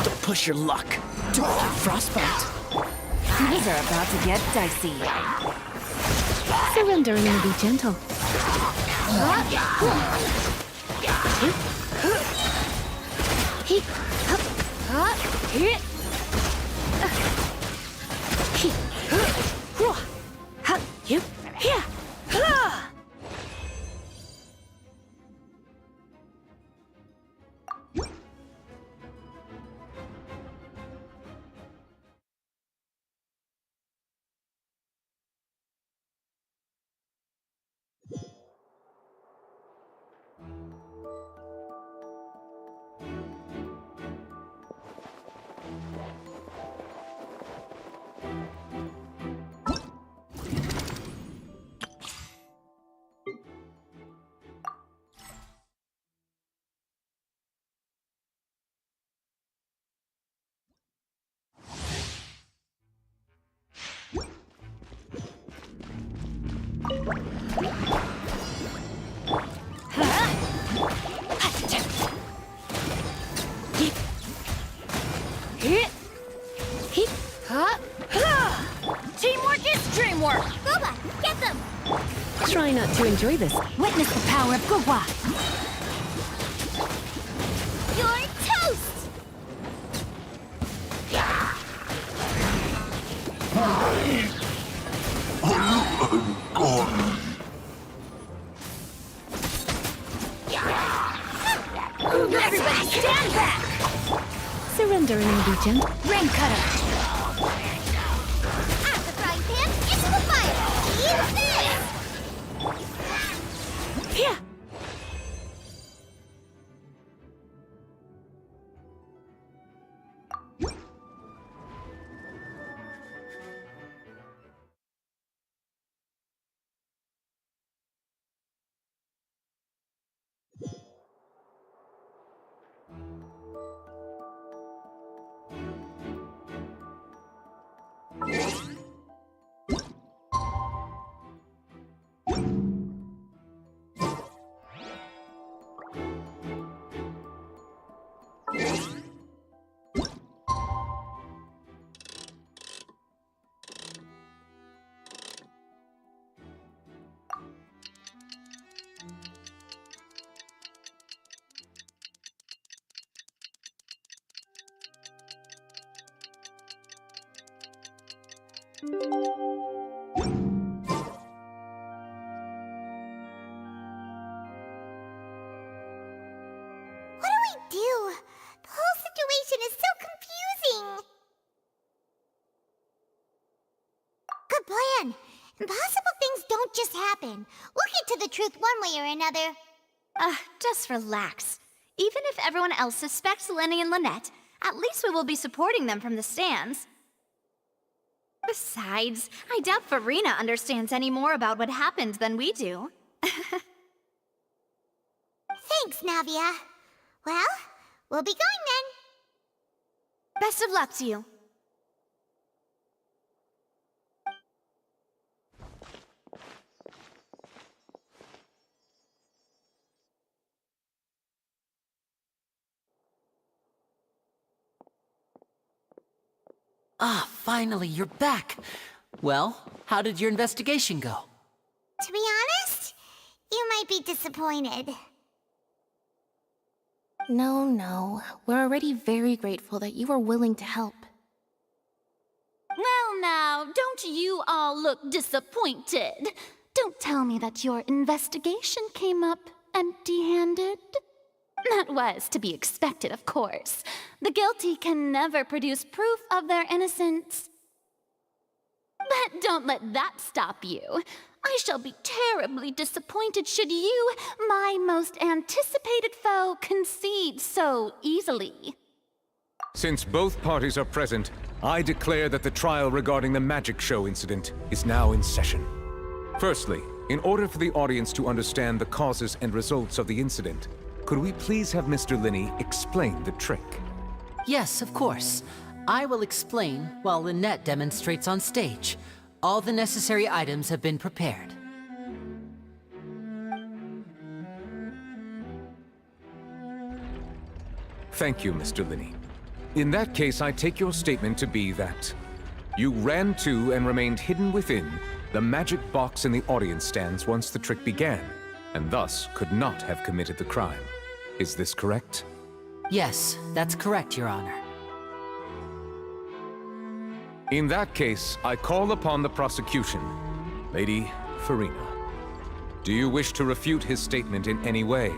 Don't push your luck. Don't get frostbite. Things are about to get dicey. Surrendering and be gentle. Teamwork is dreamwork! Booba, get them! Try not to enjoy this. Witness the power of Gugwa! You're toast! Everybody stand back! Surrendering and be gentle. Rain cutter! At the frying pan, into the fire! Eat this! Here! What do we do? The whole situation is so confusing. Good plan. Impossible things don't just happen. We'll get to the truth one way or another. Just relax. Even if everyone else suspects Lenny and Lynette, at least we will be supporting them from the stands. Besides, I doubt Farina understands any more about what happened than we do. Thanks, Navia. Well, we'll be going then. Best of luck to you. Ah, finally, you're back. Well, how did your investigation go? To be honest, you might be disappointed. No. We're already very grateful that you were willing to help. Well now, don't you all look disappointed. Don't tell me that your investigation came up empty-handed. That was to be expected, of course. The guilty can never produce proof of their innocence. But don't let that stop you. I shall be terribly disappointed should you, my most anticipated foe, concede so easily. Since both parties are present, I declare that the trial regarding the magic show incident is now in session. Firstly, in order for the audience to understand the causes and results of the incident, could we please have Mr. Linney explain the trick? Yes, of course. I will explain while Lynette demonstrates on stage. All the necessary items have been prepared. Thank you, Mr. Linney. In that case, I take your statement to be that you ran to and remained hidden within the magic box in the audience stands once the trick began, and thus could not have committed the crime. Is this correct? Yes, that's correct, Your Honor. In that case, I call upon the prosecution. Lady Farina, do you wish to refute his statement in any way?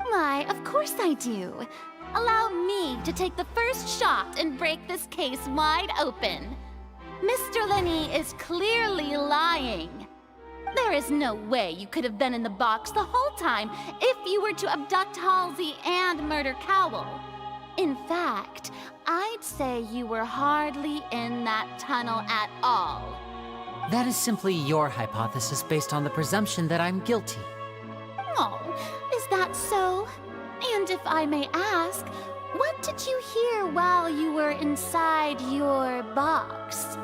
Why, of course I do. Allow me to take the first shot and break this case wide open. Mr. Linney is clearly lying. There is no way you could have been in the box the whole time if you were to abduct Halsey and murder Cowell. In fact, I'd say you were hardly in that tunnel at all. That is simply your hypothesis based on the presumption that I'm guilty. Oh, is that so? And if I may ask, what did you hear while you were inside your box?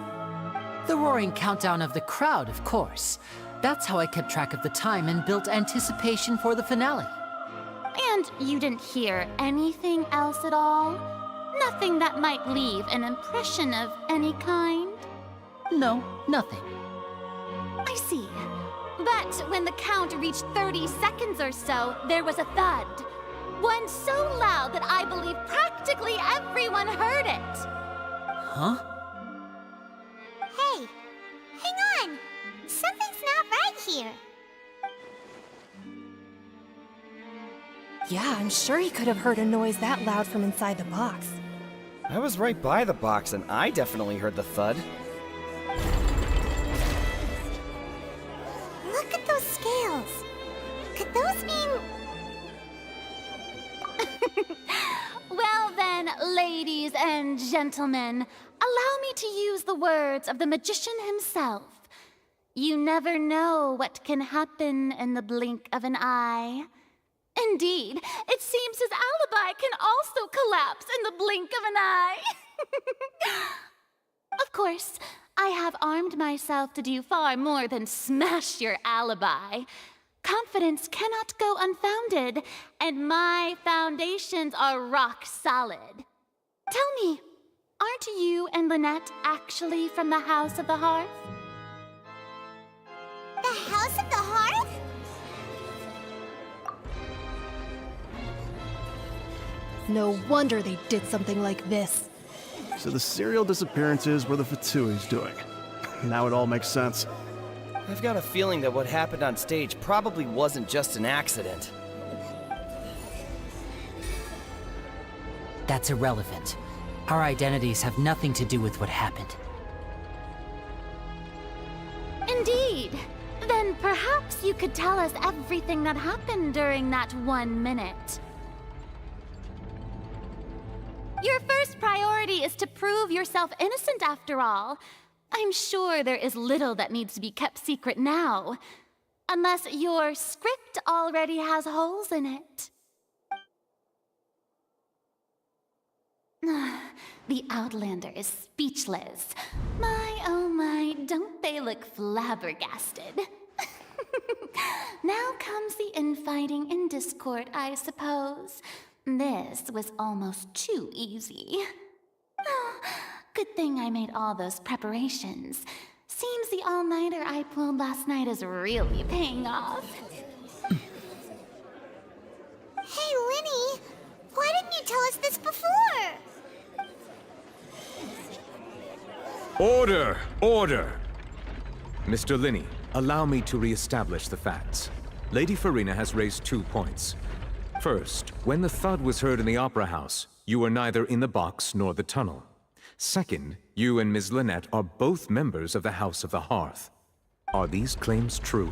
The roaring countdown of the crowd, of course. That's how I kept track of the time and built anticipation for the finale. And you didn't hear anything else at all? Nothing that might leave an impression of any kind? No, nothing. I see. But when the count reached 30 seconds or so, there was a thud. One so loud that I believe practically everyone heard it. Huh? Hey, hang on. Something's not right here. Yeah, I'm sure he could have heard a noise that loud from inside the box. I was right by the box, and I definitely heard the thud. Look at those scales. Could those mean... Well then, ladies and gentlemen, allow me to use the words of the magician himself. You never know what can happen in the blink of an eye. Indeed, it seems his alibi can also collapse in the blink of an eye. Of course, I have armed myself to do far more than smash your alibi. Confidence cannot go unfounded, and my foundations are rock solid. Tell me, aren't you and Lynette actually from the House of the Hearth? The House of the Hearth? No wonder they did something like this. So the serial disappearances were the Fatui's doing. Now it all makes sense. I've got a feeling that what happened on stage probably wasn't just an accident. That's irrelevant. Our identities have nothing to do with what happened. Indeed. Then perhaps you could tell us everything that happened during that 1 minute. Your first priority is to prove yourself innocent after all. I'm sure there is little that needs to be kept secret now. Unless your script already has holes in it. The Outlander is speechless. My, oh my, don't they look flabbergasted? Now comes the infighting and discord, I suppose. This was almost too easy. Good thing I made all those preparations. Seems the all-nighter I pulled last night is really paying off. Hey, Linny, why didn't you tell us this before? Order! Order! Mr. Linney, allow me to re-establish the facts. Lady Farina has raised 2 points. First, when the thud was heard in the Opera House, you were neither in the box nor the tunnel. Second, you and Ms. Lynette are both members of the House of the Hearth. Are these claims true?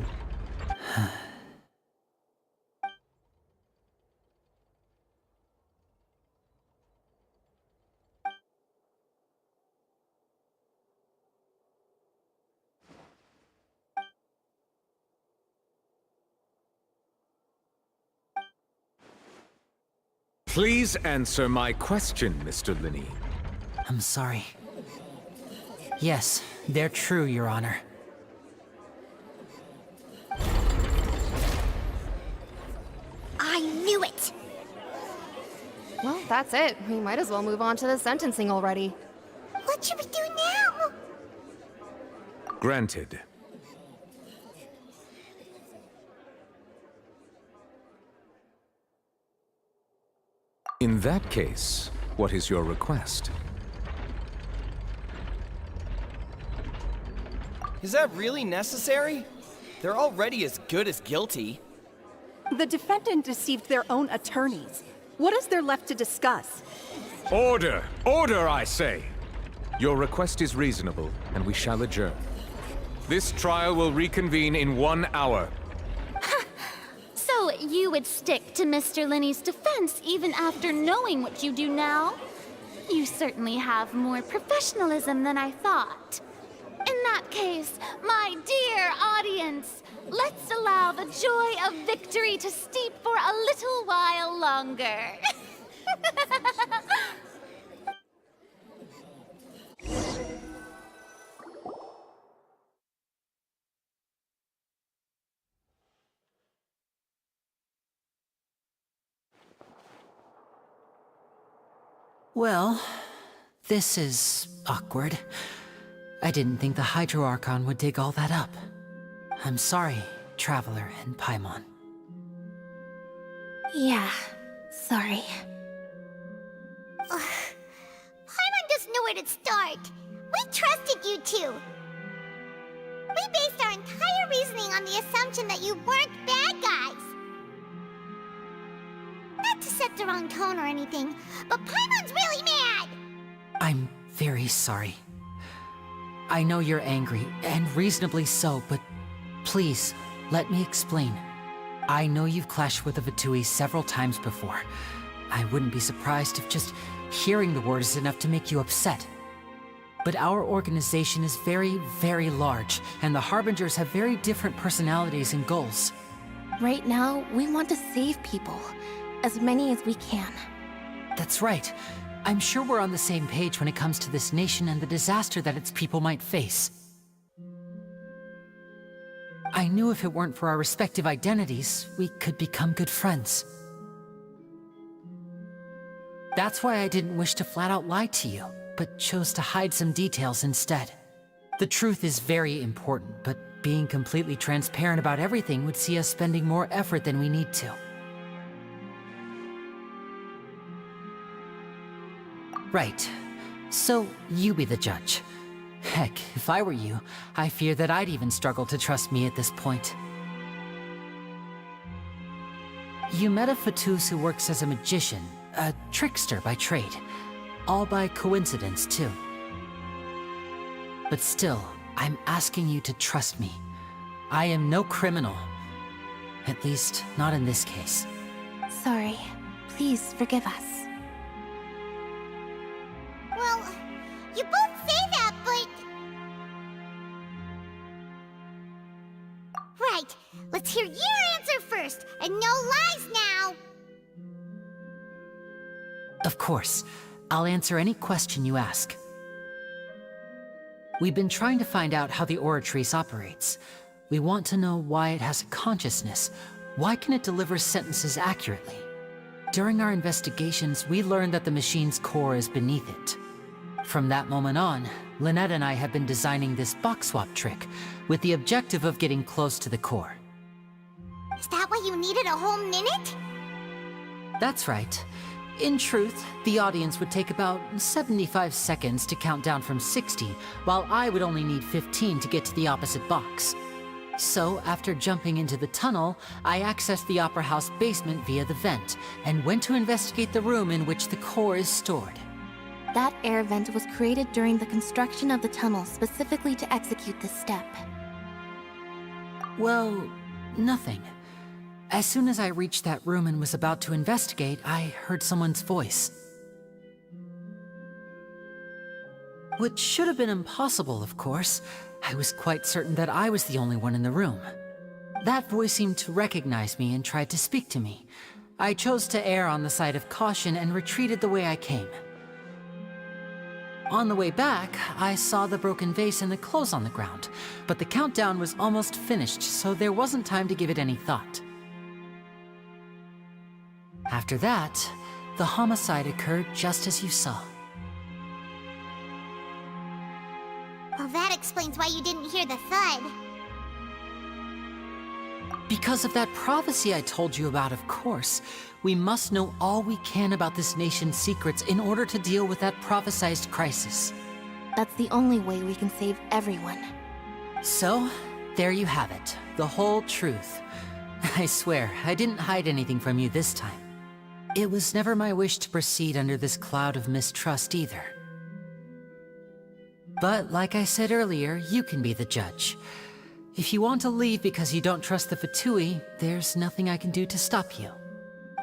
Please answer my question, Mr. Linney. I'm sorry. Yes, they're true, Your Honor. I knew it! Well, that's it. We might as well move on to the sentencing already. What should we do now? Granted. In that case, what is your request? Is that really necessary? They're already as good as guilty. The defendant deceived their own attorneys. What is there left to discuss? Order! Order, I say! Your request is reasonable, and we shall adjourn. This trial will reconvene in 1 hour. So you would stick to Mr. Linney's defense even after knowing what you do now? You certainly have more professionalism than I thought. In that case, my dear audience, let's allow the joy of victory to steep for a little while longer. Well, this is awkward. I didn't think the Hydro Archon would dig all that up. I'm sorry, Traveler and Paimon. Yeah, sorry. Paimon doesn't know where to start. We trusted you two. We based our entire reasoning on the assumption that you weren't bad guys. Not to set the wrong tone or anything, but Paimon's really mad! I'm very sorry. I know you're angry, and reasonably so, but please, let me explain. I know you've clashed with the Vitui several times before. I wouldn't be surprised if just hearing the word is enough to make you upset. But our organization is very, very large, and the Harbingers have very different personalities and goals. Right now, we want to save people. As many as we can. That's right. I'm sure we're on the same page when it comes to this nation and the disaster that its people might face. I knew if it weren't for our respective identities, we could become good friends. That's why I didn't wish to flat out lie to you, but chose to hide some details instead. The truth is very important, but being completely transparent about everything would see us spending more effort than we need to. Right. So, you be the judge. Heck, if I were you, I fear that I'd even struggle to trust me at this point. You met a Fatus who works as a magician, a trickster by trade. All by coincidence, too. But still, I'm asking you to trust me. I am no criminal. At least, not in this case. Sorry. Please forgive us. Well, you both say that, but... Right, let's hear your answer first, and no lies now! Of course. I'll answer any question you ask. We've been trying to find out how the Oratrice operates. We want to know why it has a consciousness. Why can it deliver sentences accurately? During our investigations, we learned that the machine's core is beneath it. From that moment on, Lynette and I have been designing this box swap trick, with the objective of getting close to the core. Is that why you needed a whole minute? That's right. In truth, the audience would take about 75 seconds to count down from 60, while I would only need 15 to get to the opposite box. So, after jumping into the tunnel, I accessed the Opera House basement via the vent, and went to investigate the room in which the core is stored. That air vent was created during the construction of the tunnel specifically to execute this step. Well, nothing. As soon as I reached that room and was about to investigate, I heard someone's voice. Which should have been impossible, of course. I was quite certain that I was the only one in the room. That voice seemed to recognize me and tried to speak to me. I chose to err on the side of caution and retreated the way I came. On the way back, I saw the broken vase and the clothes on the ground, but the countdown was almost finished, so there wasn't time to give it any thought. After that, the homicide occurred just as you saw. Well, that explains why you didn't hear the thud. Because of that prophecy I told you about, of course. We must know all we can about this nation's secrets in order to deal with that prophesized crisis. That's the only way we can save everyone. So, there you have it. The whole truth. I swear, I didn't hide anything from you this time. It was never my wish to proceed under this cloud of mistrust either. But like I said earlier, you can be the judge. If you want to leave because you don't trust the Fatui, there's nothing I can do to stop you.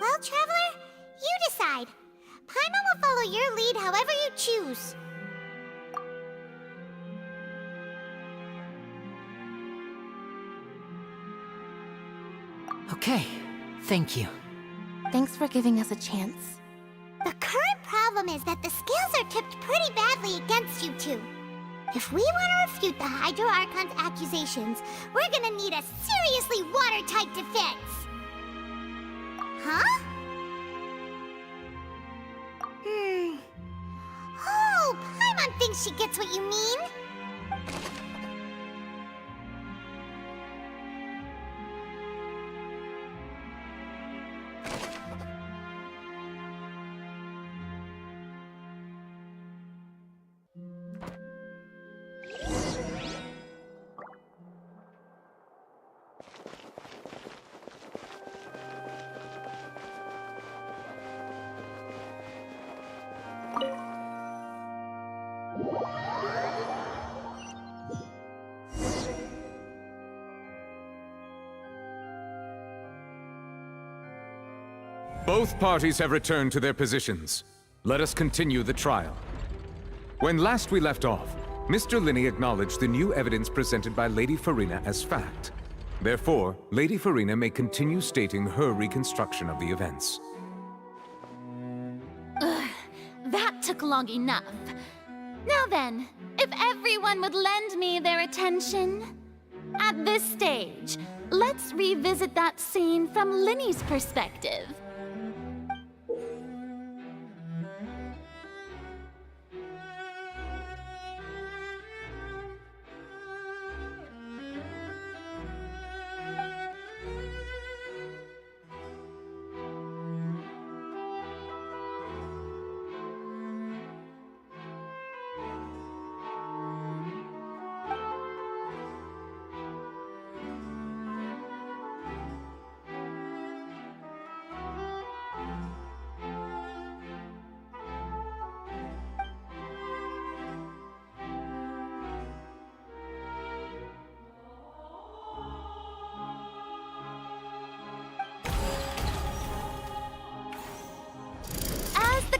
Well, Traveler, you decide. Paimon will follow your lead however you choose. Okay, thank you. Thanks for giving us a chance. The current problem is that the scales are tipped pretty badly against you two. If we want to refute the Hydro Archon's accusations, we're gonna need a seriously watertight defense. Huh? Oh, Paimon thinks she gets what you mean. Both parties have returned to their positions. Let us continue the trial. When last we left off, Mr. Linney acknowledged the new evidence presented by Lady Farina as fact. Therefore, Lady Farina may continue stating her reconstruction of the events. Ugh, that took long enough. Now then, if everyone would lend me their attention. At this stage, let's revisit that scene from Linney's perspective.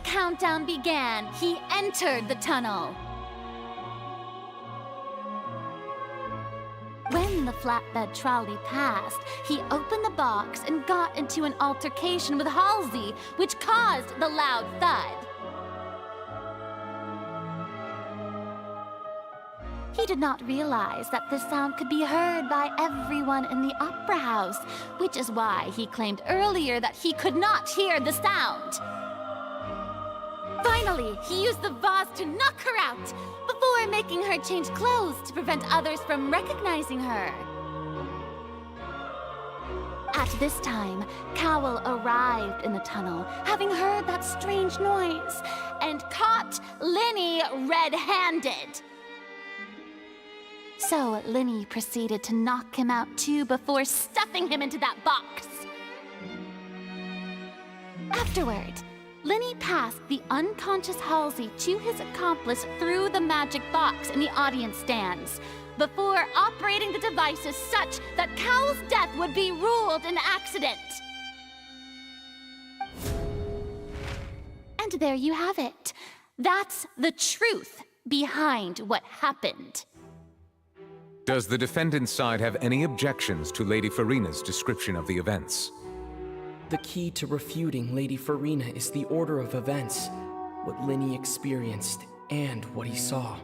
countdown began, he entered the tunnel. When the flatbed trolley passed, he opened the box and got into an altercation with Halsey, which caused the loud thud. He did not realize that the sound could be heard by everyone in the opera house, which is why he claimed earlier that he could not hear the sound. Finally, he used the vase to knock her out, before making her change clothes to prevent others from recognizing her. At this time, Cowell arrived in the tunnel, having heard that strange noise, and caught Linny red-handed. So Linny proceeded to knock him out too before stuffing him into that box. Afterward, Linny passed the unconscious Halsey to his accomplice through the magic box in the audience stands, before operating the devices such that Cowell's death would be ruled an accident. And there you have it. That's the truth behind what happened. Does the defendant's side have any objections to Lady Farina's description of the events? The key to refuting Lady Farina is the order of events, what Linny experienced, and what he saw.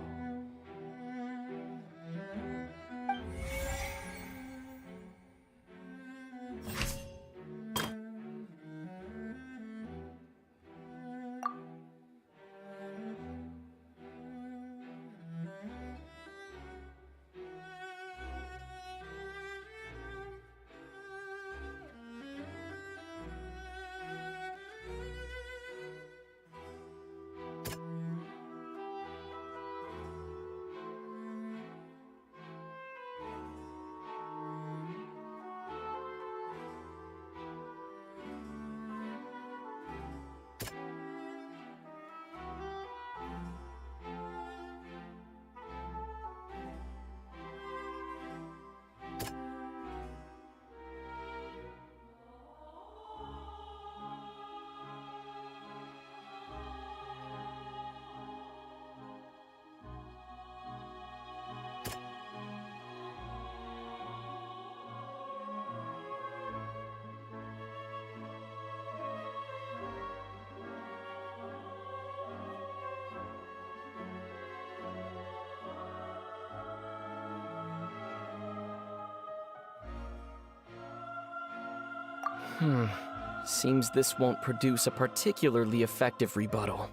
Seems this won't produce a particularly effective rebuttal.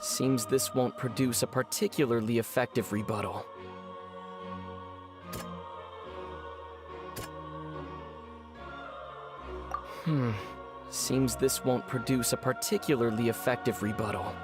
Seems this won't produce a particularly effective rebuttal. Seems this won't produce a particularly effective rebuttal.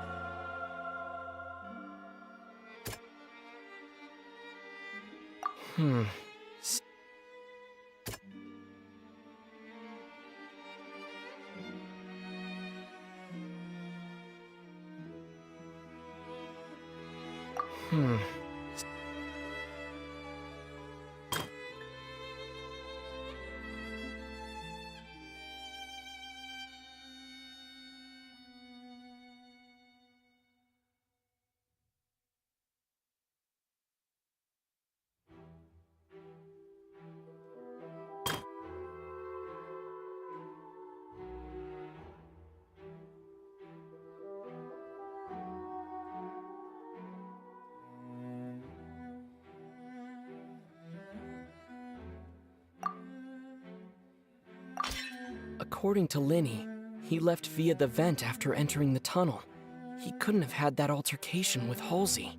According to Linny, he left via the vent after entering the tunnel. He couldn't have had that altercation with Halsey.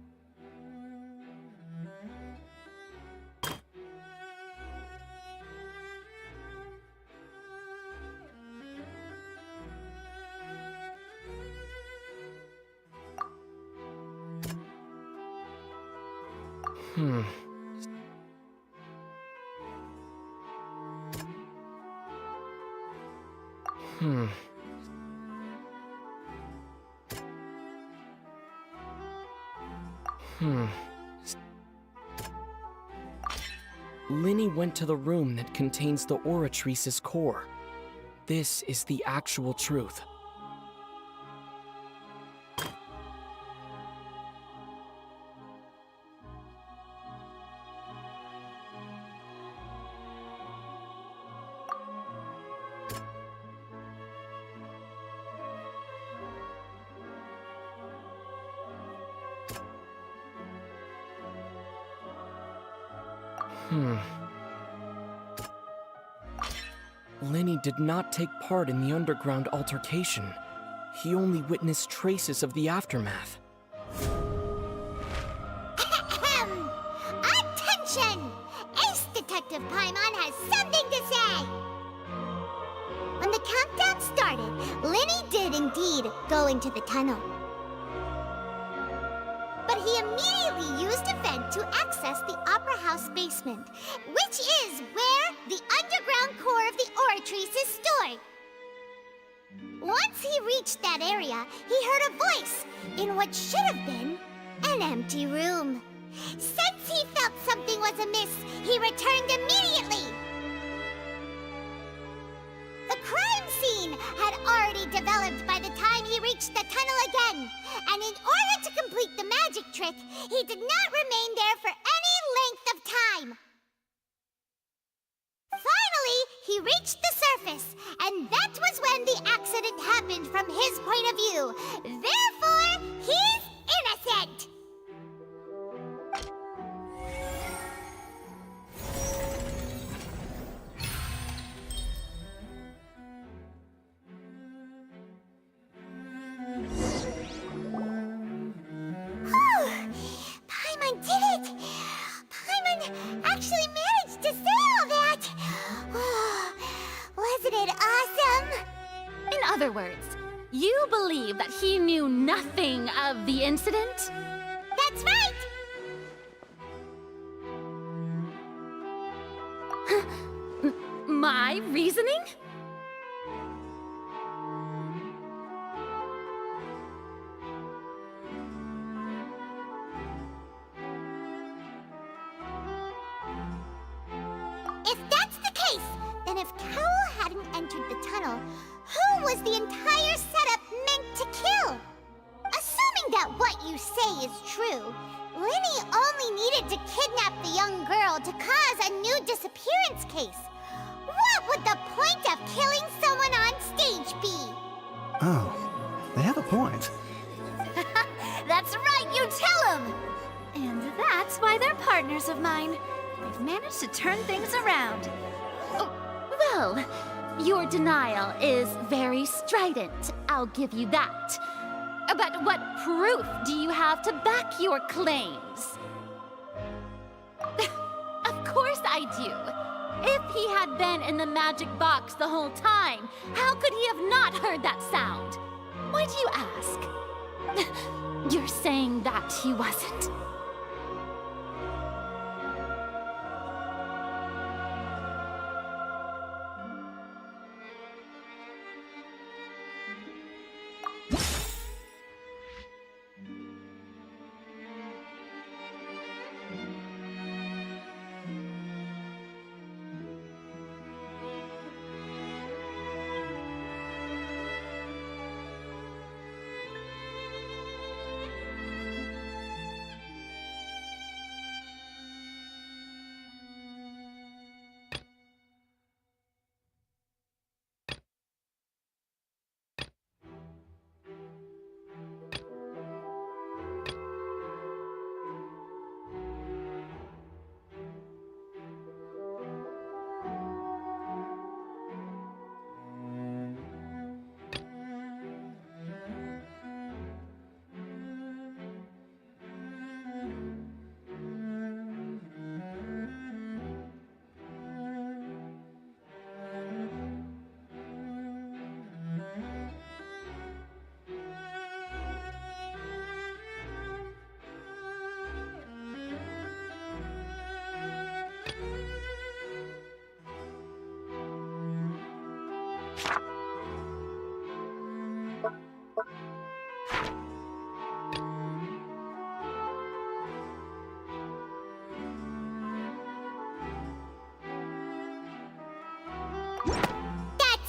Linny went to the room that contains the Oratrice's core. this is the actual truth. Lenny did not take part in the underground altercation. He only witnessed traces of the aftermath. Attention! Ace Detective Paimon has something to say! When the countdown started, Lenny did indeed go into the tunnel. But he immediately used a vent to access the Opera House basement, which is where the underground core of the Oratrice is stored. Once he reached that area, he heard a voice in what should have been an empty room. Since he felt something was amiss, he returned immediately. The crime scene had already developed by the time he reached the tunnel again, and in order to complete the magic trick, he did not remain there for any length of time. Finally, he reached the surface, and that was when the accident happened from his point of view. Therefore, he's innocent! Paimon did it! Paimon actually managed to say all that! Wasn't it awesome? In other words, you believe that he knew nothing of the incident? That's right! My reasoning? If that's the case, then if Carol hadn't entered the tunnel, who was the entire setup meant to kill? Assuming that what you say is true, Lenny only needed to kidnap the young girl to cause a new disappearance case. What would the point of killing someone on stage be? Oh, they have a point. That's right, you tell him! And that's why they're partners of mine. They've managed to turn things around. Oh, well, your denial is very strident, I'll give you that. But what proof do you have to back your claims? Of course I do. If he had been in the magic box the whole time, how could he have not heard that sound? Why do you ask? You're saying that he wasn't.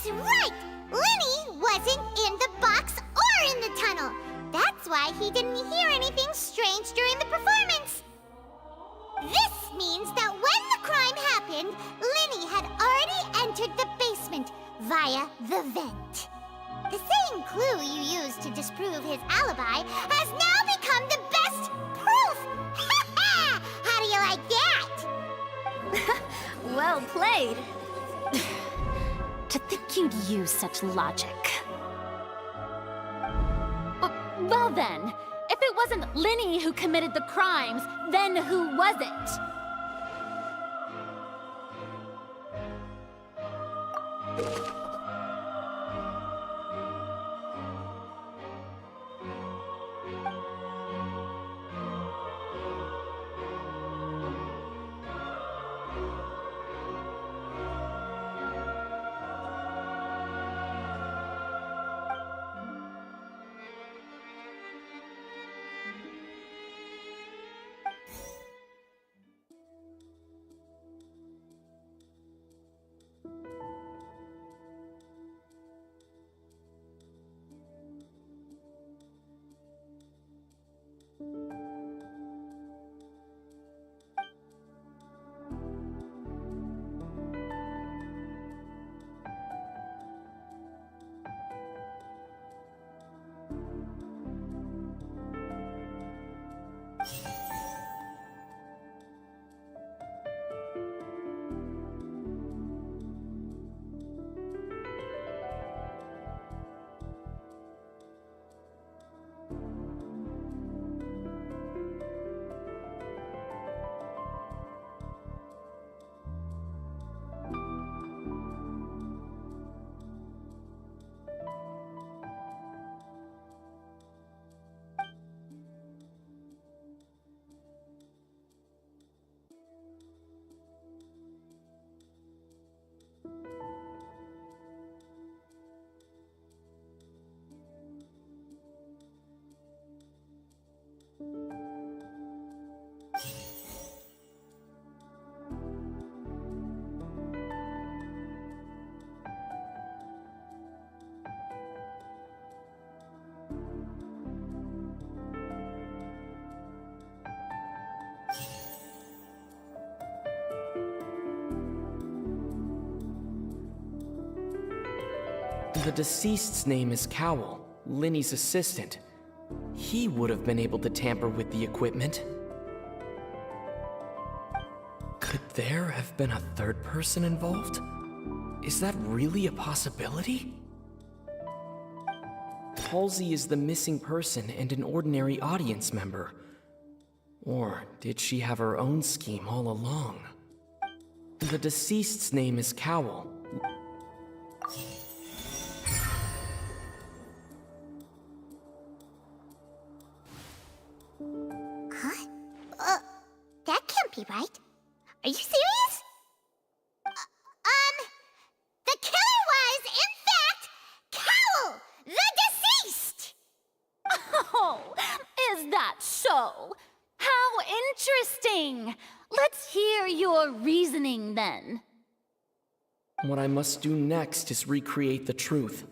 That's right! Lenny wasn't in the box or in the tunnel. That's why he didn't hear anything strange during the performance. This means that when the crime happened, Lenny had already entered the basement via the vent. The same clue you used to disprove his alibi has now become the best proof! How do you like that? Well played. To think you'd use such logic. Well then, if it wasn't Lenny who committed the crimes, then who was it? The deceased's name is Cowell, Lenny's assistant. He would have been able to tamper with the equipment. Could there have been a third person involved? Is that really a possibility? Halsey is the missing person and an ordinary audience member. Or did she have her own scheme all along? The deceased's name is Cowell. That can't be right. Are you serious? The killer was, in fact, Cowell, the deceased! Oh, is that so? How interesting! Let's hear your reasoning then. What I must do next is recreate the truth.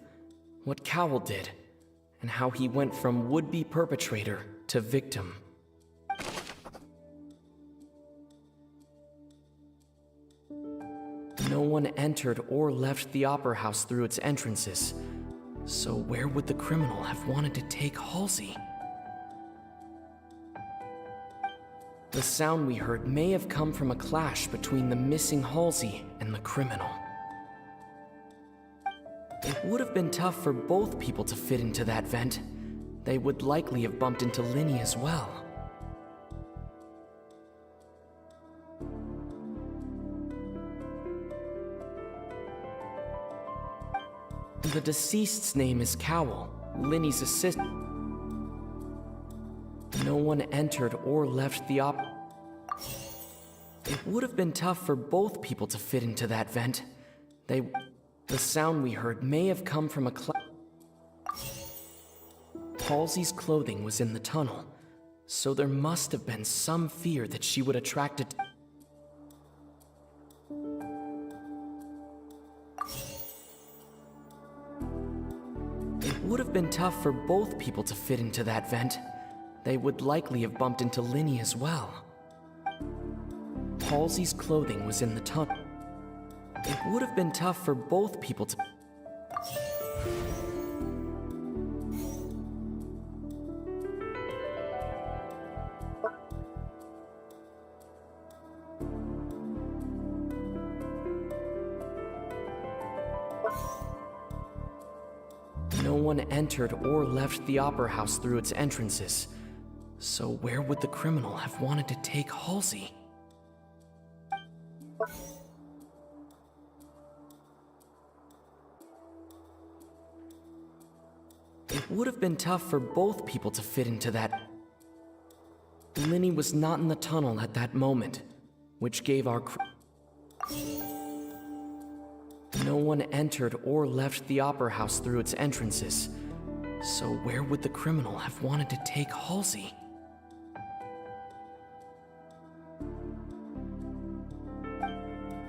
What Cowell did, and how he went from would-be perpetrator to victim. No one entered or left the Opera House through its entrances. So where would the criminal have wanted to take Halsey? The sound we heard may have come from a clash between the missing Halsey and the criminal. It would have been tough for both people to fit into that vent. They would likely have bumped into Lenny as well. The deceased's name is Cowell, Lenny's assistant. No one entered or left the It would have been tough for both people to fit into that vent. The sound we heard may have come from a Halsey's clothing was in the tunnel, so there must have been some fear that she would attract it. would have been tough for both people to fit into that vent. They would likely have bumped into Linny as well. Halsey's clothing was in the tunnel. It would have been tough for both people to... No one entered or left the Opera House through its entrances. So where would the criminal have wanted to take Halsey? It would have been tough for both people to fit into that. Linny was not in the tunnel at that moment, which gave our No one entered or left the Opera House through its entrances. So where would the criminal have wanted to take Halsey?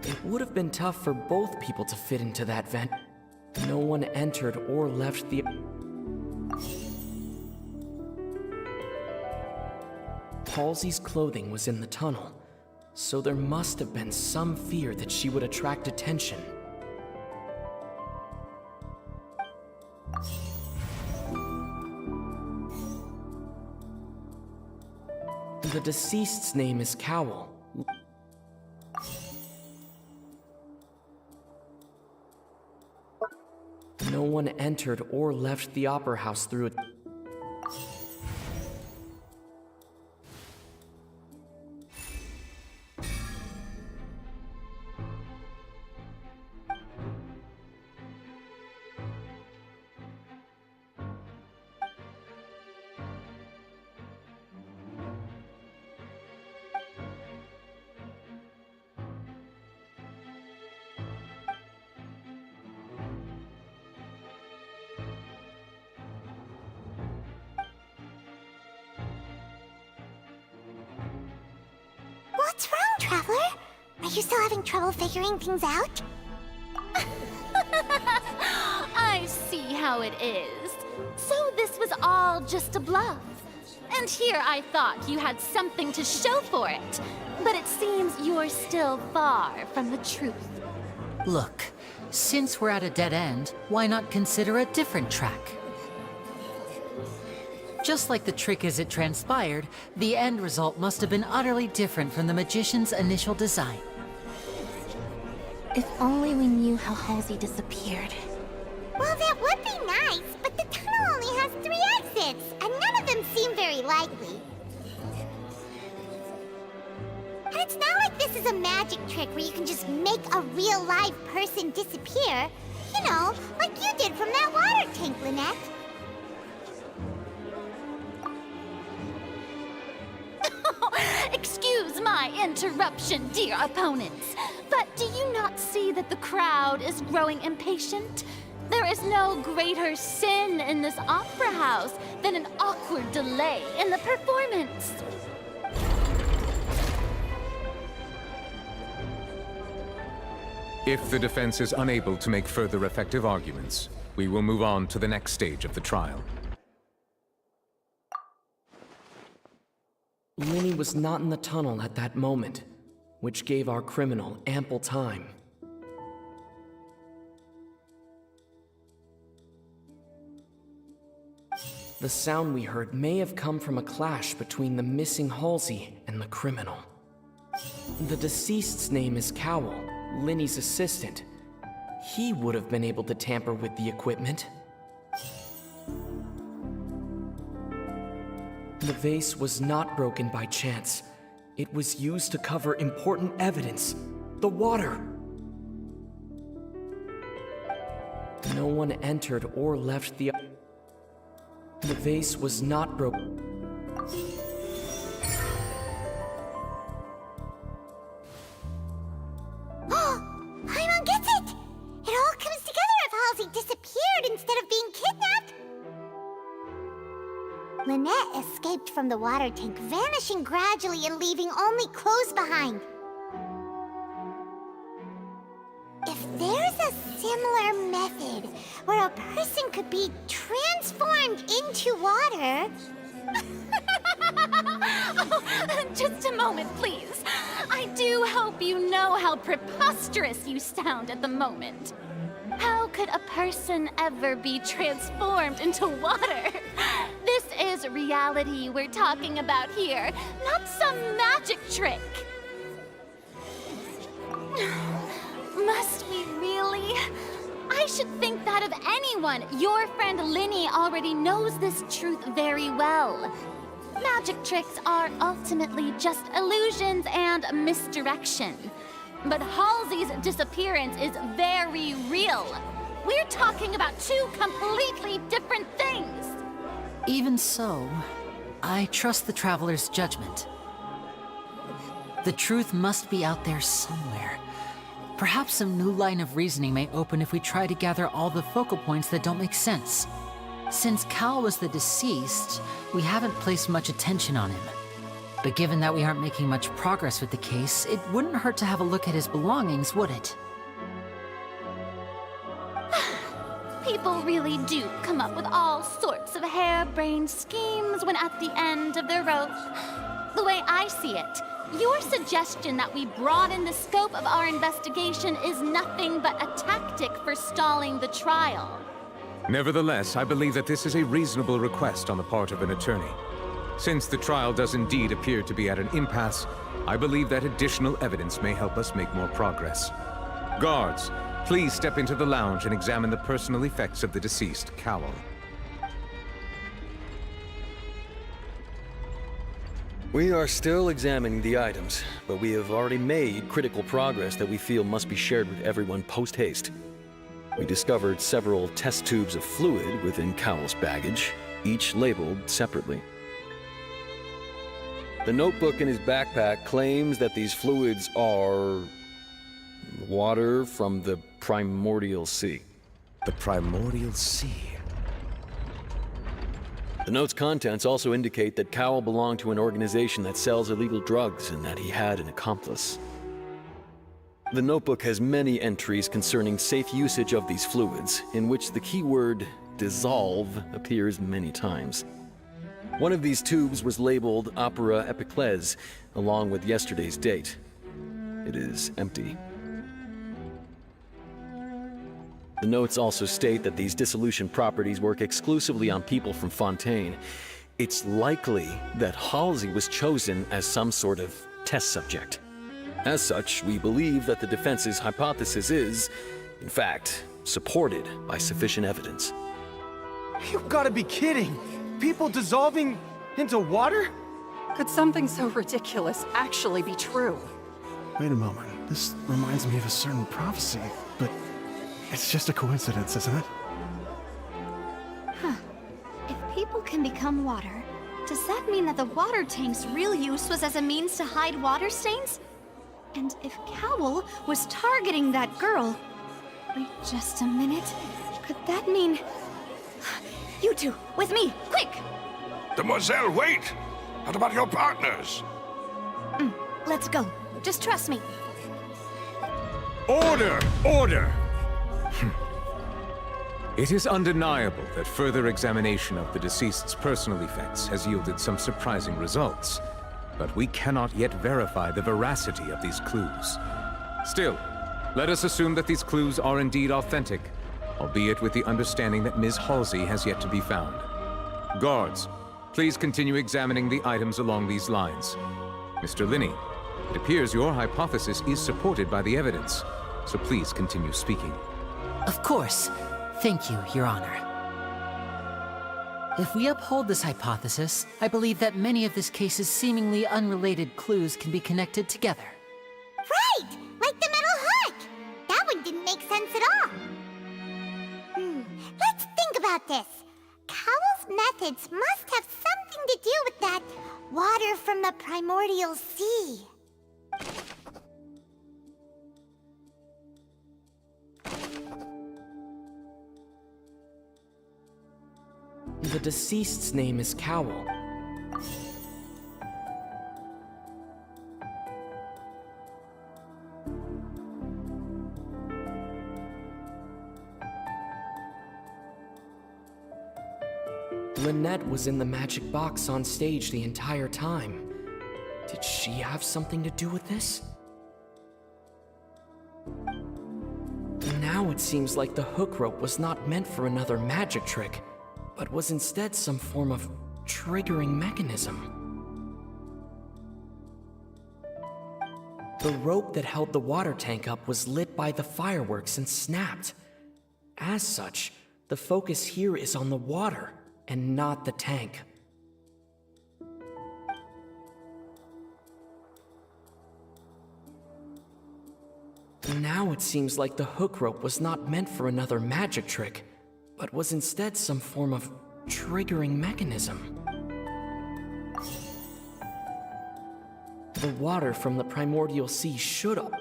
It would have been tough for both people to fit into that vent. No one entered or left the... Halsey's clothing was in the tunnel, so there must have been some fear that she would attract attention. The deceased's name is Cowell. No one entered or left the Opera House through it. What's wrong, Traveler? Are you still having trouble figuring things out? I see how it is. So this was all just a bluff. And here I thought you had something to show for it. But it seems you're still far from the truth. Look, since we're at a dead end, why not consider a different track? Just like the trick as it transpired, the end result must have been utterly different from the magician's initial design. If only we knew how Halsey disappeared. Well, that would be nice, but the tunnel only has 3 exits, and none of them seem very likely. And it's not like this is a magic trick where you can just make a real live person disappear. You know, like you did from that water tank, Lynette. Excuse my interruption, dear opponents, but do you not see that the crowd is growing impatient? There is no greater sin in this opera house than an awkward delay in the performance. If the defense is unable to make further effective arguments, we will move on to the next stage of the trial. Linny was not in the tunnel at that moment, which gave our criminal ample time. The sound we heard may have come from a clash between the missing Halsey and the criminal. The deceased's name is Cowell, Linny's assistant. He would have been able to tamper with the equipment. The vase was not broken by chance. It was used to cover important evidence. The water. No one entered or left the... The vase was not broken. Paimon gets it! It all comes together if Halsey disappeared instead of being kidnapped. Lynette escaped from the water tank, vanishing gradually and leaving only clothes behind. If there's a similar method where a person could be transformed into water... Oh, just a moment, please. I do hope you know how preposterous you sound at the moment. How could a person ever be transformed into water? This is reality we're talking about here, not some magic trick. Must we really? I should think that of anyone. Your friend Linny already knows this truth very well. Magic tricks are ultimately just illusions and misdirection. But Halsey's disappearance is very real. We're talking about two completely different things. Even so, I trust the Traveler's judgment. The truth must be out there somewhere. Perhaps some new line of reasoning may open if we try to gather all the focal points that don't make sense. Since Cal was the deceased, we haven't placed much attention on him. But given that we aren't making much progress with the case, it wouldn't hurt to have a look at his belongings, would it? People really do come up with all sorts of harebrained schemes when at the end of their rope. The way I see it, your suggestion that we broaden the scope of our investigation is nothing but a tactic for stalling the trial. Nevertheless, I believe that this is a reasonable request on the part of an attorney. Since the trial does indeed appear to be at an impasse, I believe that additional evidence may help us make more progress. Guards, please step into the lounge and examine the personal effects of the deceased, Cowell. We are still examining the items, but we have already made critical progress that we feel must be shared with everyone post-haste. We discovered several test tubes of fluid within Cowell's baggage, each labeled separately. The notebook in his backpack claims that these fluids are water from the primordial sea. The primordial sea? The note's contents also indicate that Cowell belonged to an organization that sells illegal drugs and that he had an accomplice. The notebook has many entries concerning safe usage of these fluids, in which the keyword dissolve appears many times. One of these tubes was labeled Opera Epiclese, along with yesterday's date. It is empty. The notes also state that these dissolution properties work exclusively on people from Fontaine. It's likely that Halsey was chosen as some sort of test subject. As such, we believe that the defense's hypothesis is, in fact, supported by sufficient evidence. You've got to be kidding! People dissolving into water? Could something so ridiculous actually be true? Wait a moment. This reminds me of a certain prophecy, but it's just a coincidence, isn't it? Huh. If people can become water, does that mean that the water tank's real use was as a means to hide water stains? And if Cowell was targeting that girl... Wait just a minute. Could that mean... You two, with me, quick! Demoiselle, wait! What about your partners? Let's go. Just trust me. Order! Order! It is undeniable that further examination of the deceased's personal effects has yielded some surprising results. But we cannot yet verify the veracity of these clues. Still, let us assume that these clues are indeed authentic, albeit with the understanding that Ms. Halsey has yet to be found. Guards, please continue examining the items along these lines. Mr. Linney, it appears your hypothesis is supported by the evidence, so please continue speaking. Of course. Thank you, Your Honor. If we uphold this hypothesis, I believe that many of this case's seemingly unrelated clues can be connected together. Right! Like the metal hook! That one didn't make sense at all. Let's think about this. Cowell's methods must have something to do with that water from the primordial sea. The deceased's name is Cowell. Lynette was in the magic box on stage the entire time. Did she have something to do with this? Now it seems like the hook rope was not meant for another magic trick, but was instead some form of triggering mechanism. The rope that held the water tank up was lit by the fireworks and snapped. As such, the focus here is on the water and not the tank. Now it seems like the hook rope was not meant for another magic trick, but was instead some form of triggering mechanism. The water from the primordial sea should have...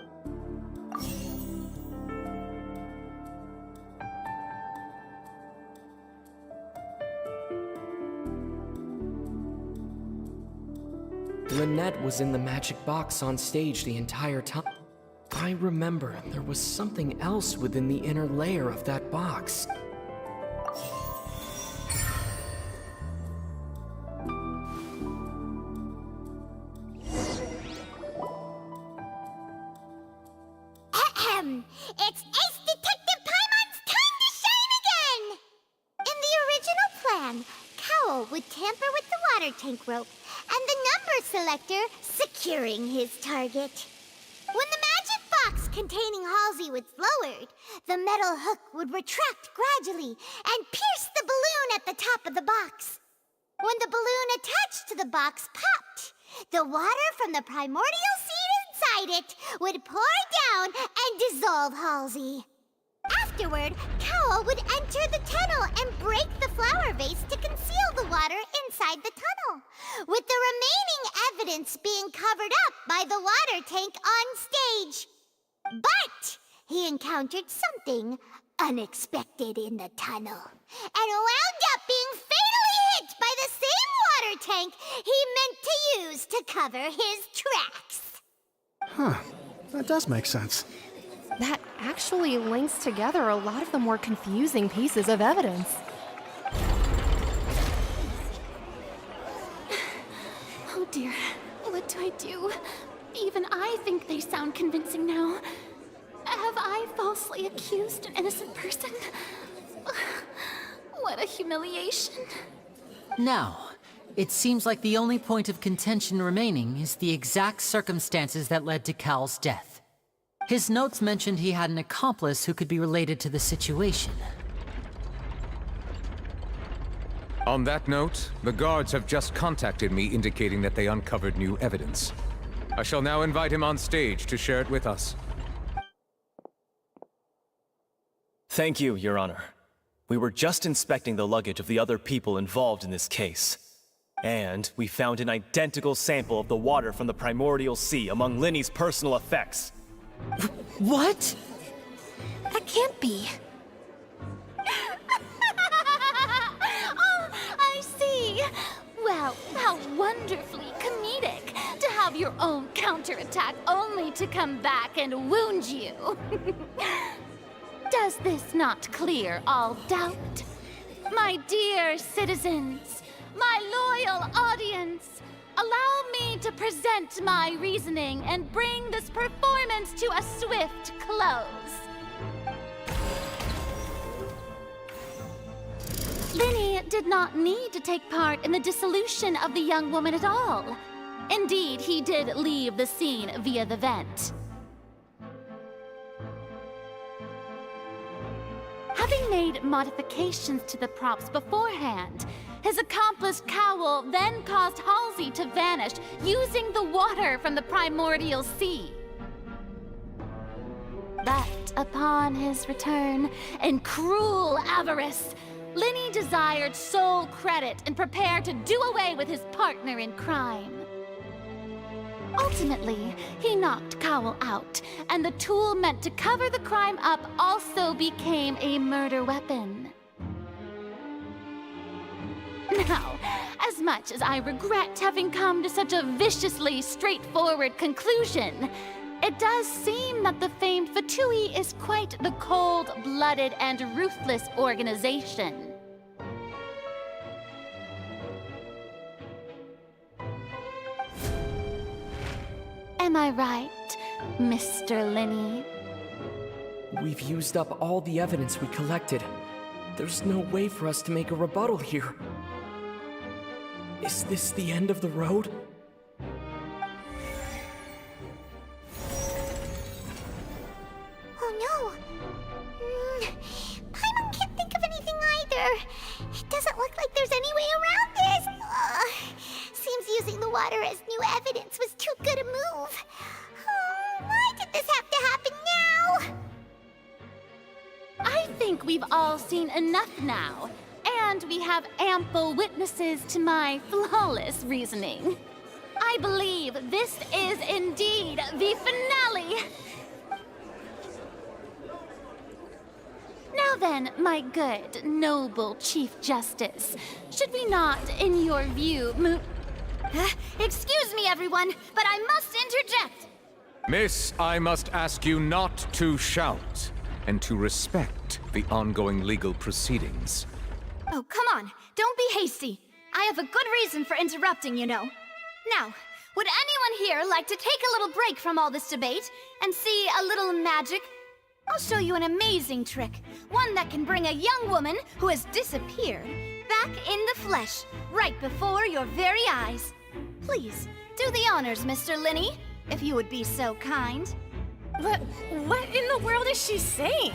Lynette was in the magic box on stage the entire time. I remember there was something else within the inner layer of that box. It's Ace Detective Paimon's time to shine again! In the original plan, Cowl would tamper with the water tank rope and the number selector securing his target. When the magic box containing Halsey was lowered, the metal hook would retract gradually and pierce the balloon at the top of the box. When the balloon attached to the box popped, the water from the primordial seed inside it would pour down and dissolve Halsey. Afterward, Cowl would enter the tunnel and break the flower vase to conceal the water inside the tunnel, with the remaining evidence being covered up by the water tank on stage. But he encountered something unexpected in the tunnel, and wound up being fatally hit by the same water tank he meant to use to cover his tracks. Huh. That does make sense. That actually links together a lot of the more confusing pieces of evidence. Oh dear, what do I do? Even I think they sound convincing now. Have I falsely accused an innocent person? What a humiliation. Now, it seems like the only point of contention remaining is the exact circumstances that led to Cal's death. His notes mentioned he had an accomplice who could be related to the situation. On that note, the guards have just contacted me indicating that they uncovered new evidence. I shall now invite him on stage to share it with us. Thank you, Your Honor. We were just inspecting the luggage of the other people involved in this case. And we found an identical sample of the water from the primordial sea among Linny's personal effects. What? That can't be. Oh, I see. Well, how wonderfully comedic to have your own counterattack only to come back and wound you. Does this not clear all doubt? My dear citizens, my loyal audience, allow me to present my reasoning and bring this performance to a swift close. Linny did not need to take part in the dissolution of the young woman at all. Indeed, he did leave the scene via the vent. Having made modifications to the props beforehand, his accomplice Cowl then caused Halsey to vanish using the water from the primordial sea. But upon his return, in cruel avarice, Linny desired sole credit and prepared to do away with his partner in crime. Ultimately, he knocked Cowl out, and the tool meant to cover the crime up also became a murder weapon. Now, as much as I regret having come to such a viciously straightforward conclusion, it does seem that the famed Fatui is quite the cold-blooded and ruthless organization. Am I right, Mr. Linny? We've used up all the evidence we collected. There's no way for us to make a rebuttal here. Is this the end of the road? Oh no! Paimon can't think of anything either. It doesn't look like there's any way around this. Seems using the water as new evidence was too good a move. Why did this have to happen now? I think we've all seen enough now, and we have ample witnesses to my flawless reasoning. I believe this is indeed the finale. Now then, my good, noble Chief Justice, should we not, in your view, move... excuse me, everyone, but I must interject. Miss, I must ask you not to shout, and to respect the ongoing legal proceedings. Oh, come on, don't be hasty. I have a good reason for interrupting, you know. Now, would anyone here like to take a little break from all this debate and see a little magic? I'll show you an amazing trick, one that can bring a young woman who has disappeared back in the flesh, right before your very eyes. Please, do the honors, Mr. Linny, if you would be so kind. What in the world is she saying?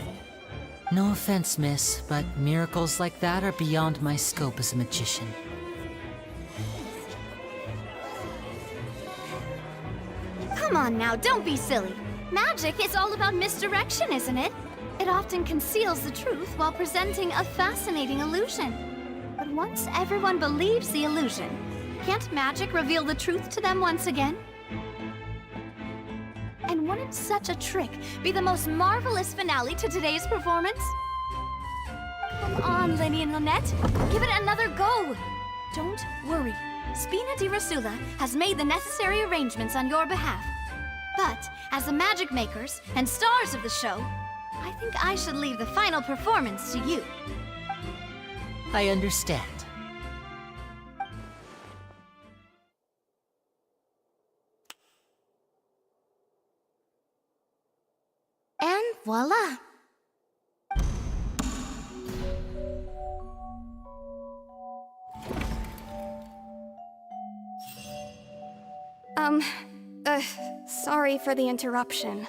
No offense, miss, but miracles like that are beyond my scope as a magician. Come on now, don't be silly. Magic is all about misdirection, isn't it? It often conceals the truth while presenting a fascinating illusion. But once everyone believes the illusion, can't magic reveal the truth to them once again? And wouldn't such a trick be the most marvelous finale to today's performance? Come on, Lenny and Lynette. Give it another go. Don't worry. Spina di Rasula has made the necessary arrangements on your behalf. But, as the magic makers and stars of the show, I think I should leave the final performance to you. I understand. And voila! Sorry for the interruption.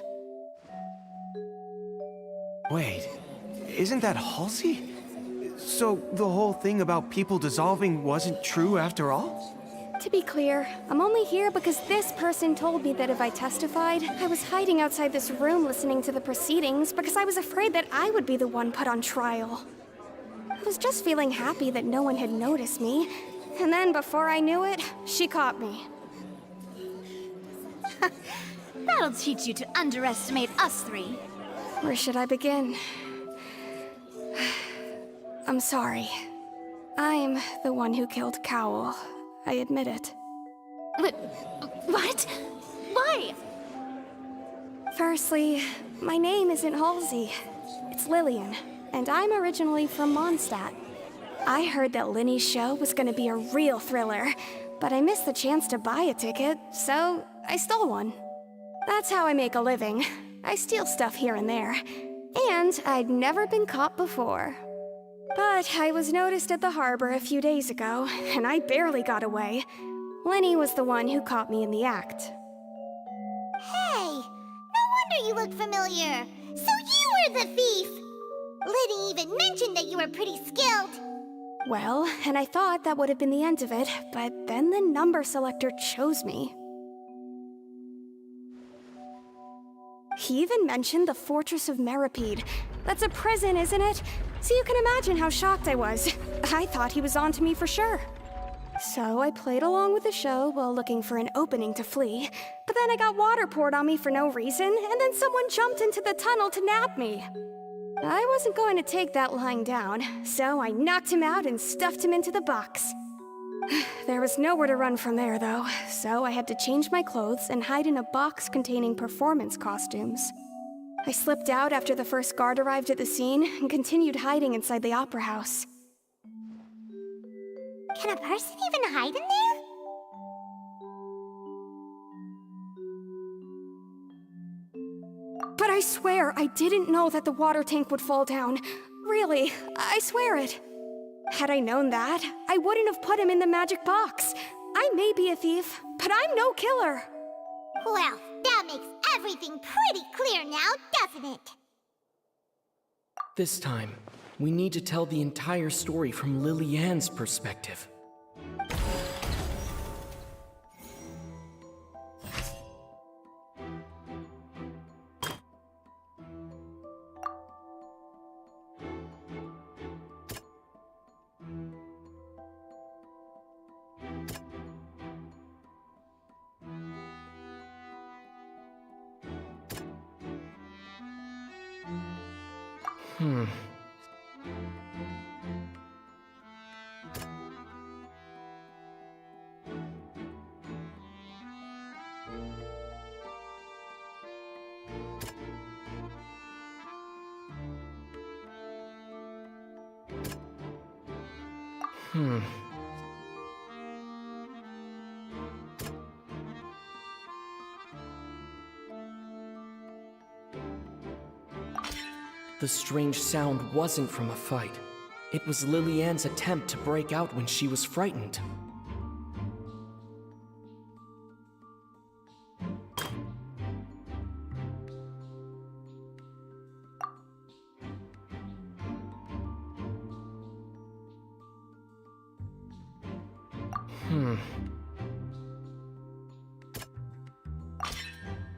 Wait, isn't that Halsey? So the whole thing about people dissolving wasn't true after all? To be clear, I'm only here because this person told me that if I testified, I was hiding outside this room listening to the proceedings because I was afraid that I would be the one put on trial. I was just feeling happy that no one had noticed me, and then before I knew it, she caught me. That'll teach you to underestimate us three. Where should I begin? I'm sorry. I'm the one who killed Cowell. I admit it. What? Why? Firstly, my name isn't Halsey. It's Lillian, and I'm originally from Mondstadt. I heard that Linny's show was gonna be a real thriller, but I missed the chance to buy a ticket, so I stole one. That's how I make a living. I steal stuff here and there. And I'd never been caught before. But I was noticed at the harbor a few days ago, and I barely got away. Linny was the one who caught me in the act. Hey, no wonder you look familiar. So you were the thief! Liddy even mentioned that you were pretty skilled. Well, and I thought that would have been the end of it, but then the number selector chose me. He even mentioned the Fortress of Meripede. That's a prison, isn't it? So you can imagine how shocked I was. I thought he was onto me for sure. So I played along with the show while looking for an opening to flee, but then I got water poured on me for no reason, and then someone jumped into the tunnel to nab me. I wasn't going to take that lying down, so I knocked him out and stuffed him into the box. There was nowhere to run from there, though, so I had to change my clothes and hide in a box containing performance costumes. I slipped out after the first guard arrived at the scene and continued hiding inside the opera house. Can a person even hide in there? I swear I didn't know that the water tank would fall down. Really, I swear it. Had I known that, I wouldn't have put him in the magic box. I may be a thief, but I'm no killer. Well, that makes everything pretty clear now, doesn't it? This time, we need to tell the entire story from Lily Ann's perspective. The strange sound wasn't from a fight. It was Lily Ann's attempt to break out when she was frightened.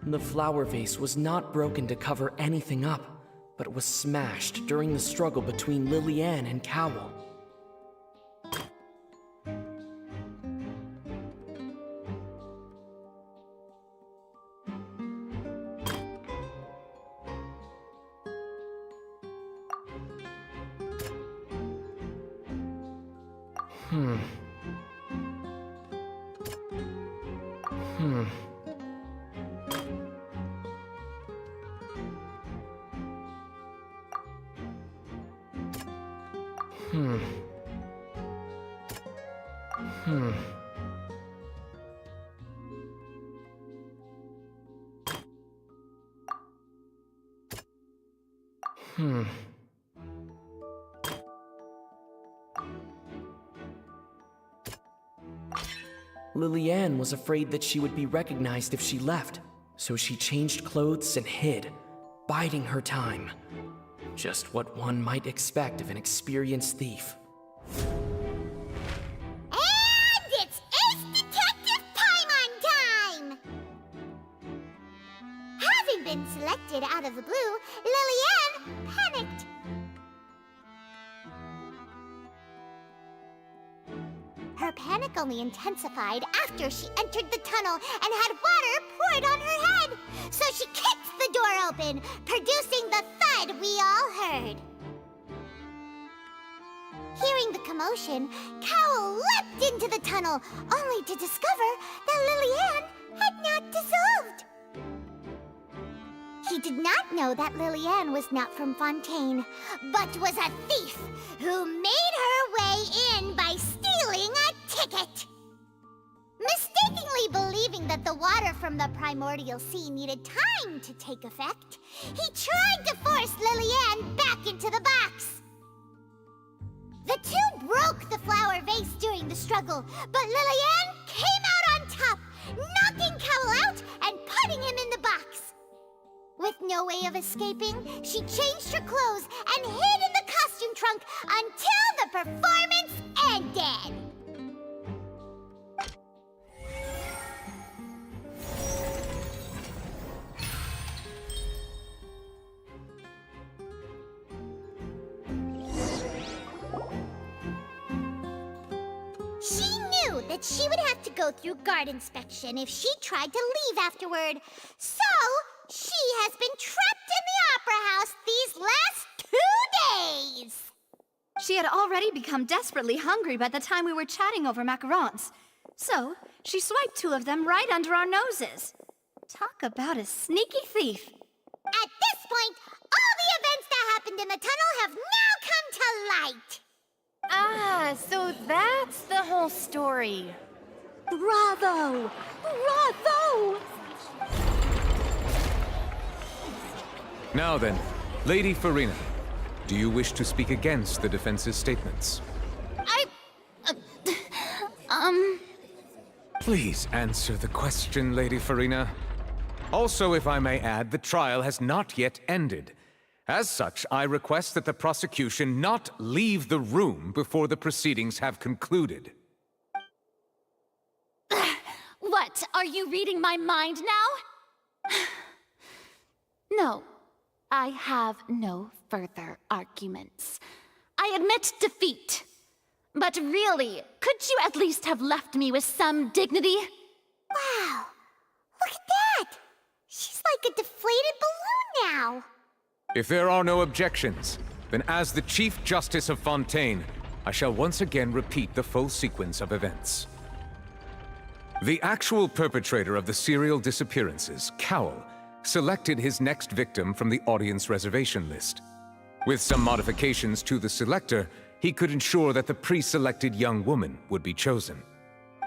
The flower vase was not broken to cover anything up, but it was smashed during the struggle between Lily Ann and Cowell. Lily Ann was afraid that she would be recognized if she left, so she changed clothes and hid, biding her time. Just what one might expect of an experienced thief. And it's Ace Detective Paimon time! Having been selected out of the blue, Lily Ann panicked. Her panic only intensified after she entered the tunnel and had water poured on her head. So she kicked the door open, producing the thud we all heard. Hearing the commotion, Cowell leapt into the tunnel, only to discover that Lily Ann had not dissolved. He did not know that Lily Ann was not from Fontaine, but was a thief who made her way in by stealing a ticket. Mistakenly believing that the water from the primordial sea needed time to take effect, he tried to force Lily Ann back into the box. The two broke the flower vase during the struggle, but Lily Ann came out on top, knocking Cowell out and putting him in the box. With no way of escaping, she changed her clothes and hid in the costume trunk until the performance ended. She knew that she would have to go through guard inspection if she tried to leave afterward, so she has been trapped in the Opera House these last 2 days! She had already become desperately hungry by the time we were chatting over macarons. So, she swiped 2 of them right under our noses. Talk about a sneaky thief. At this point, all the events that happened in the tunnel have now come to light! Ah, so that's the whole story. Bravo! Bravo! Now then, Lady Farina, do you wish to speak against the defense's statements? Please answer the question, Lady Farina. Also, if I may add, the trial has not yet ended. As such, I request that the prosecution not leave the room before the proceedings have concluded. What? Are you reading my mind now? No, I have no further arguments. I admit defeat. But really, could you at least have left me with some dignity? Wow, look at that! She's like a deflated balloon now. If there are no objections, then as the Chief Justice of Fontaine, I shall once again repeat the full sequence of events. The actual perpetrator of the serial disappearances, Cowell, selected his next victim from the audience reservation list. With some modifications to the selector, he could ensure that the pre-selected young woman would be chosen.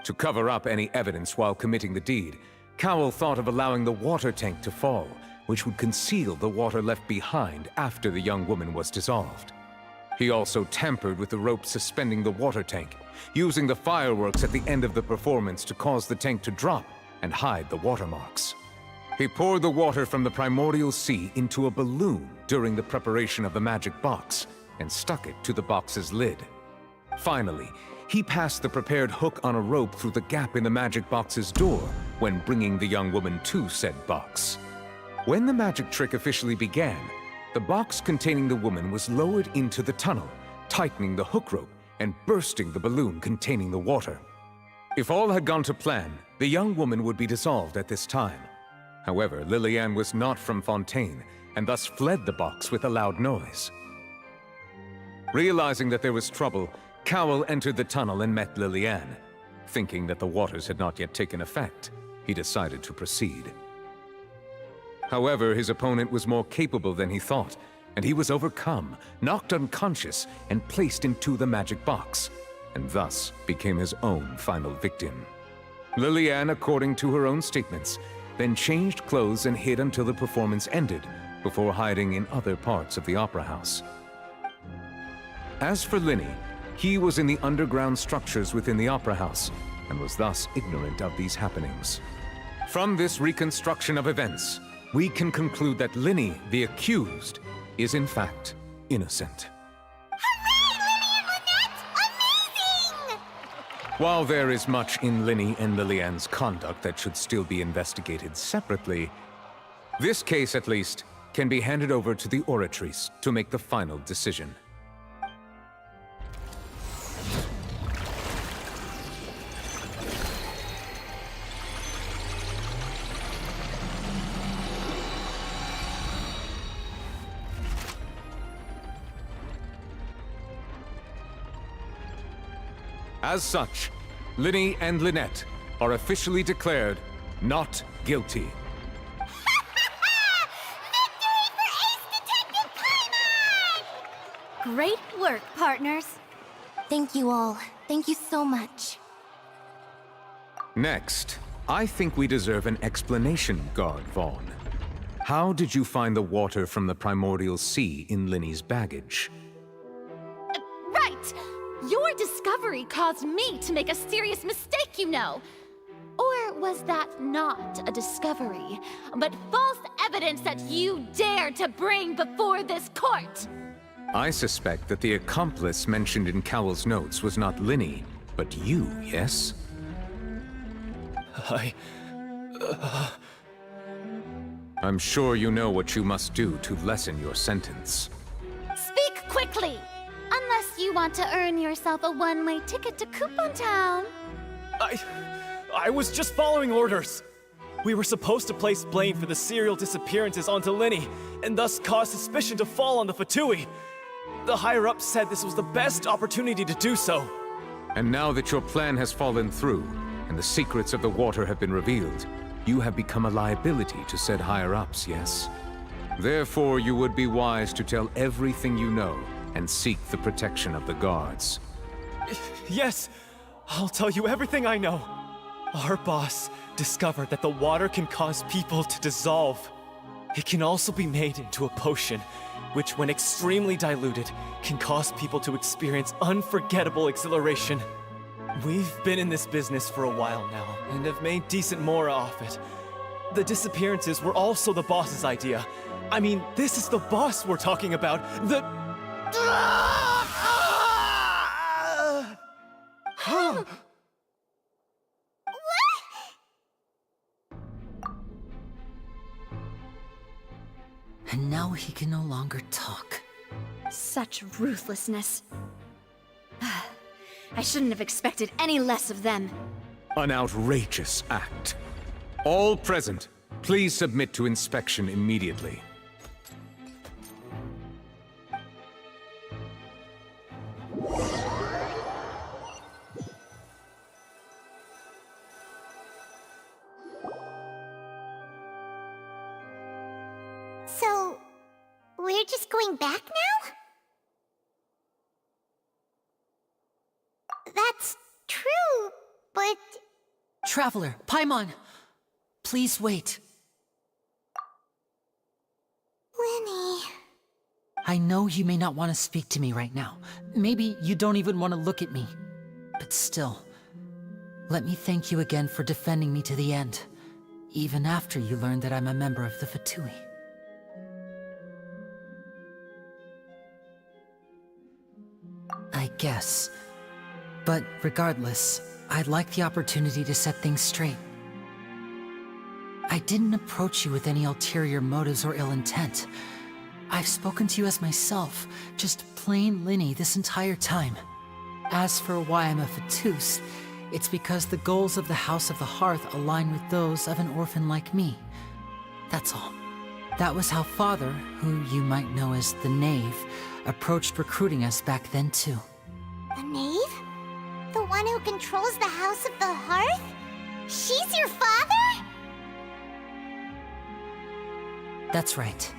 To cover up any evidence while committing the deed, Cowell thought of allowing the water tank to fall, which would conceal the water left behind after the young woman was dissolved. He also tampered with the rope suspending the water tank, using the fireworks at the end of the performance to cause the tank to drop and hide the watermarks. He poured the water from the primordial sea into a balloon during the preparation of the magic box and stuck it to the box's lid. Finally, he passed the prepared hook on a rope through the gap in the magic box's door when bringing the young woman to said box. When the magic trick officially began, the box containing the woman was lowered into the tunnel, tightening the hook rope and bursting the balloon containing the water. If all had gone to plan, the young woman would be dissolved at this time. However, Lillian was not from Fontaine, and thus fled the box with a loud noise. Realizing that there was trouble, Cowell entered the tunnel and met Lillian. Thinking that the waters had not yet taken effect, he decided to proceed. However, his opponent was more capable than he thought, and he was overcome, knocked unconscious, and placed into the magic box, and thus became his own final victim. Lillian, according to her own statements, then changed clothes and hid until the performance ended, before hiding in other parts of the opera house. As for Linny, he was in the underground structures within the opera house, and was thus ignorant of these happenings. From this reconstruction of events, we can conclude that Linny, the accused, is in fact innocent. While there is much in Linny and Lillian's conduct that should still be investigated separately, this case, at least, can be handed over to the Oratrice to make the final decision. As such, Linny and Lynette are officially declared not guilty. Great work, partners. Thank you all. Thank you so much. Next, I think we deserve an explanation, Guard Vaughn. How did you find the water from the primordial sea in Linny's baggage? Right! Your discovery caused me to make a serious mistake, you know. Or was that not a discovery, but false evidence that you dared to bring before this court? I suspect that the accomplice mentioned in Cowell's notes was not Linny, but you, yes? I'm sure you know what you must do to lessen your sentence. Speak quickly! Unless you want to earn yourself a one-way ticket to Coupon Town. I was just following orders. We were supposed to place blame for the serial disappearances onto Linny, and thus cause suspicion to fall on the Fatui. The higher-ups said this was the best opportunity to do so. And now that your plan has fallen through, and the secrets of the water have been revealed, you have become a liability to said higher-ups, yes? Therefore, you would be wise to tell everything you know, and seek the protection of the guards. Yes, I'll tell you everything I know. Our boss discovered that the water can cause people to dissolve. It can also be made into a potion, which when extremely diluted, can cause people to experience unforgettable exhilaration. We've been in this business for a while now, and have made decent more off it. The disappearances were also the boss's idea. I mean, this is the boss we're talking about. And now he can no longer talk. Such ruthlessness. I shouldn't have expected any less of them. An outrageous act. All present, please submit to inspection immediately. So, we're just going back now? That's true, but... Traveler, Paimon! Please wait. Lenny... I know you may not want to speak to me right now. Maybe you don't even want to look at me. But still, let me thank you again for defending me to the end, even after you learned that I'm a member of the Fatui. I guess. But regardless, I'd like the opportunity to set things straight. I didn't approach you with any ulterior motives or ill intent. I've spoken to you as myself, just plain Linny this entire time. As for why I'm a Fatus, it's because the goals of the House of the Hearth align with those of an orphan like me. That's all. That was how Father, who you might know as the Knave, approached recruiting us back then too. The Knave? The one who controls the House of the Hearth? She's your father? That's right.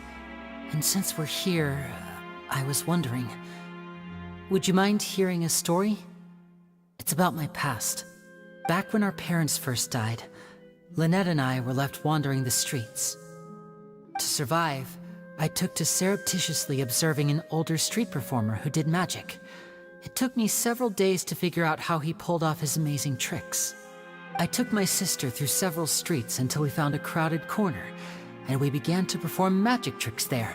And since we're here, I was wondering, would you mind hearing a story? It's about my past. Back when our parents first died, Lynette and I were left wandering the streets. To survive, I took to surreptitiously observing an older street performer who did magic. It took me several days to figure out how he pulled off his amazing tricks. I took my sister through several streets until we found a crowded corner, and we began to perform magic tricks there.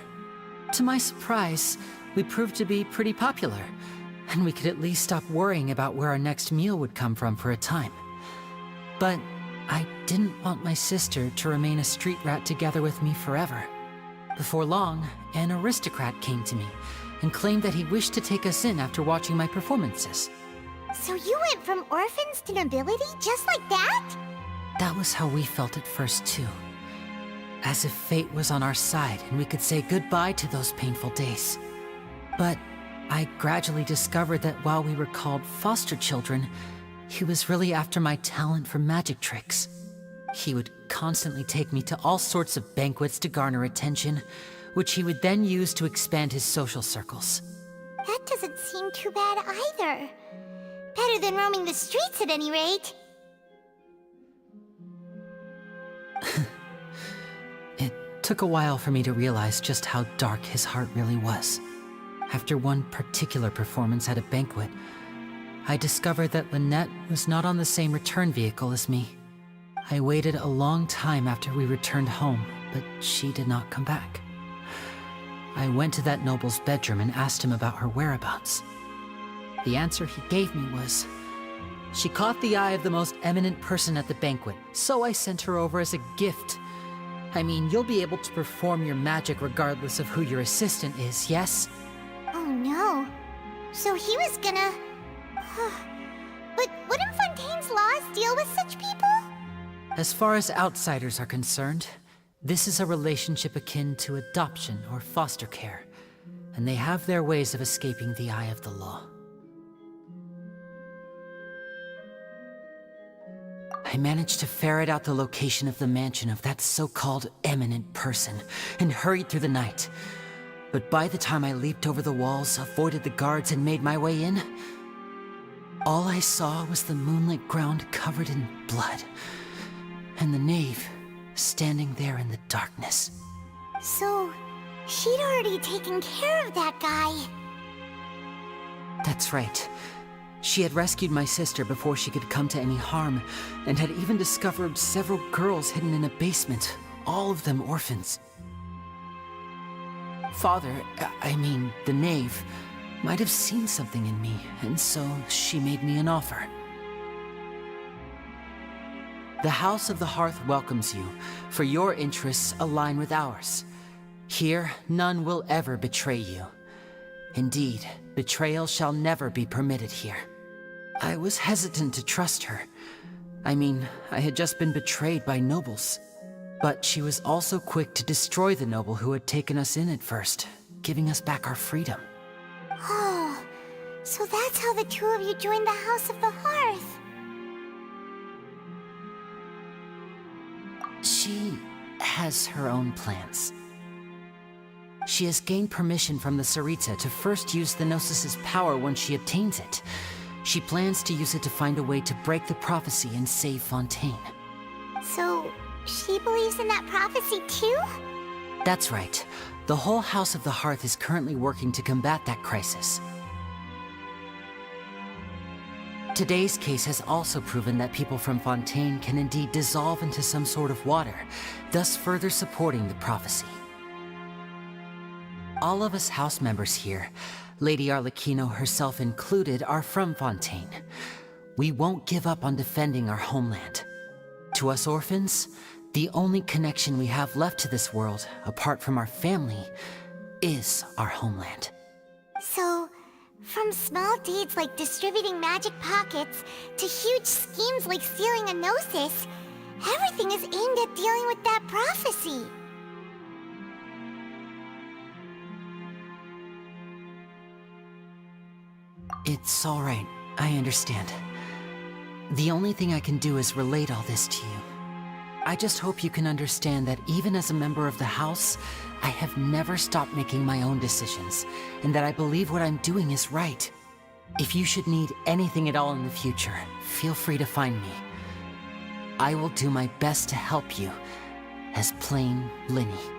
To my surprise, we proved to be pretty popular, and we could at least stop worrying about where our next meal would come from for a time. But I didn't want my sister to remain a street rat together with me forever. Before long, an aristocrat came to me and claimed that he wished to take us in after watching my performances. So you went from orphans to nobility just like that? That was how we felt at first too. As if fate was on our side and we could say goodbye to those painful days. But I gradually discovered that while we were called foster children, he was really after my talent for magic tricks. He would constantly take me to all sorts of banquets to garner attention, which he would then use to expand his social circles. That doesn't seem too bad either. Better than roaming the streets at any rate. It took a while for me to realize just how dark his heart really was. After one particular performance at a banquet, I discovered that Lynette was not on the same return vehicle as me. I waited a long time after we returned home, but she did not come back. I went to that noble's bedroom and asked him about her whereabouts. The answer he gave me was, she caught the eye of the most eminent person at the banquet, so I sent her over as a gift. I mean, you'll be able to perform your magic regardless of who your assistant is, yes? Oh no. So he was gonna... But wouldn't Fontaine's laws deal with such people? As far as outsiders are concerned, this is a relationship akin to adoption or foster care, and they have their ways of escaping the eye of the law. I managed to ferret out the location of the mansion of that so-called eminent person and hurried through the night. But by the time I leaped over the walls, avoided the guards, and made my way in, all I saw was the moonlit ground covered in blood, and the knave standing there in the darkness. So, she'd already taken care of that guy. That's right. She had rescued my sister before she could come to any harm, and had even discovered several girls hidden in a basement, all of them orphans. Father, I mean, the knave, might have seen something in me, and so she made me an offer. The House of the Hearth welcomes you, for your interests align with ours. Here, none will ever betray you. Indeed, betrayal shall never be permitted here. I was hesitant to trust her. I mean, I had just been betrayed by nobles. But she was also quick to destroy the noble who had taken us in at first, giving us back our freedom. Oh, so that's how the two of you joined the House of the Hearth. She has her own plans. She has gained permission from the Tsaritsa to first use the Gnosis' power when she obtains it. She plans to use it to find a way to break the prophecy and save Fontaine. So, she believes in that prophecy too? That's right. The whole House of the Hearth is currently working to combat that crisis. Today's case has also proven that people from Fontaine can indeed dissolve into some sort of water, thus further supporting the prophecy. All of us house members here, Lady Arlecchino herself included, are from Fontaine. We won't give up on defending our homeland. To us orphans, the only connection we have left to this world, apart from our family, is our homeland. So, from small deeds like distributing magic pockets to huge schemes like stealing a Gnosis, everything is aimed at dealing with that prophecy. It's all right. I understand. The only thing I can do is relate all this to you. I just hope you can understand that even as a member of the House, I have never stopped making my own decisions, and that I believe what I'm doing is right. If you should need anything at all in the future, feel free to find me. I will do my best to help you, as plain Linny.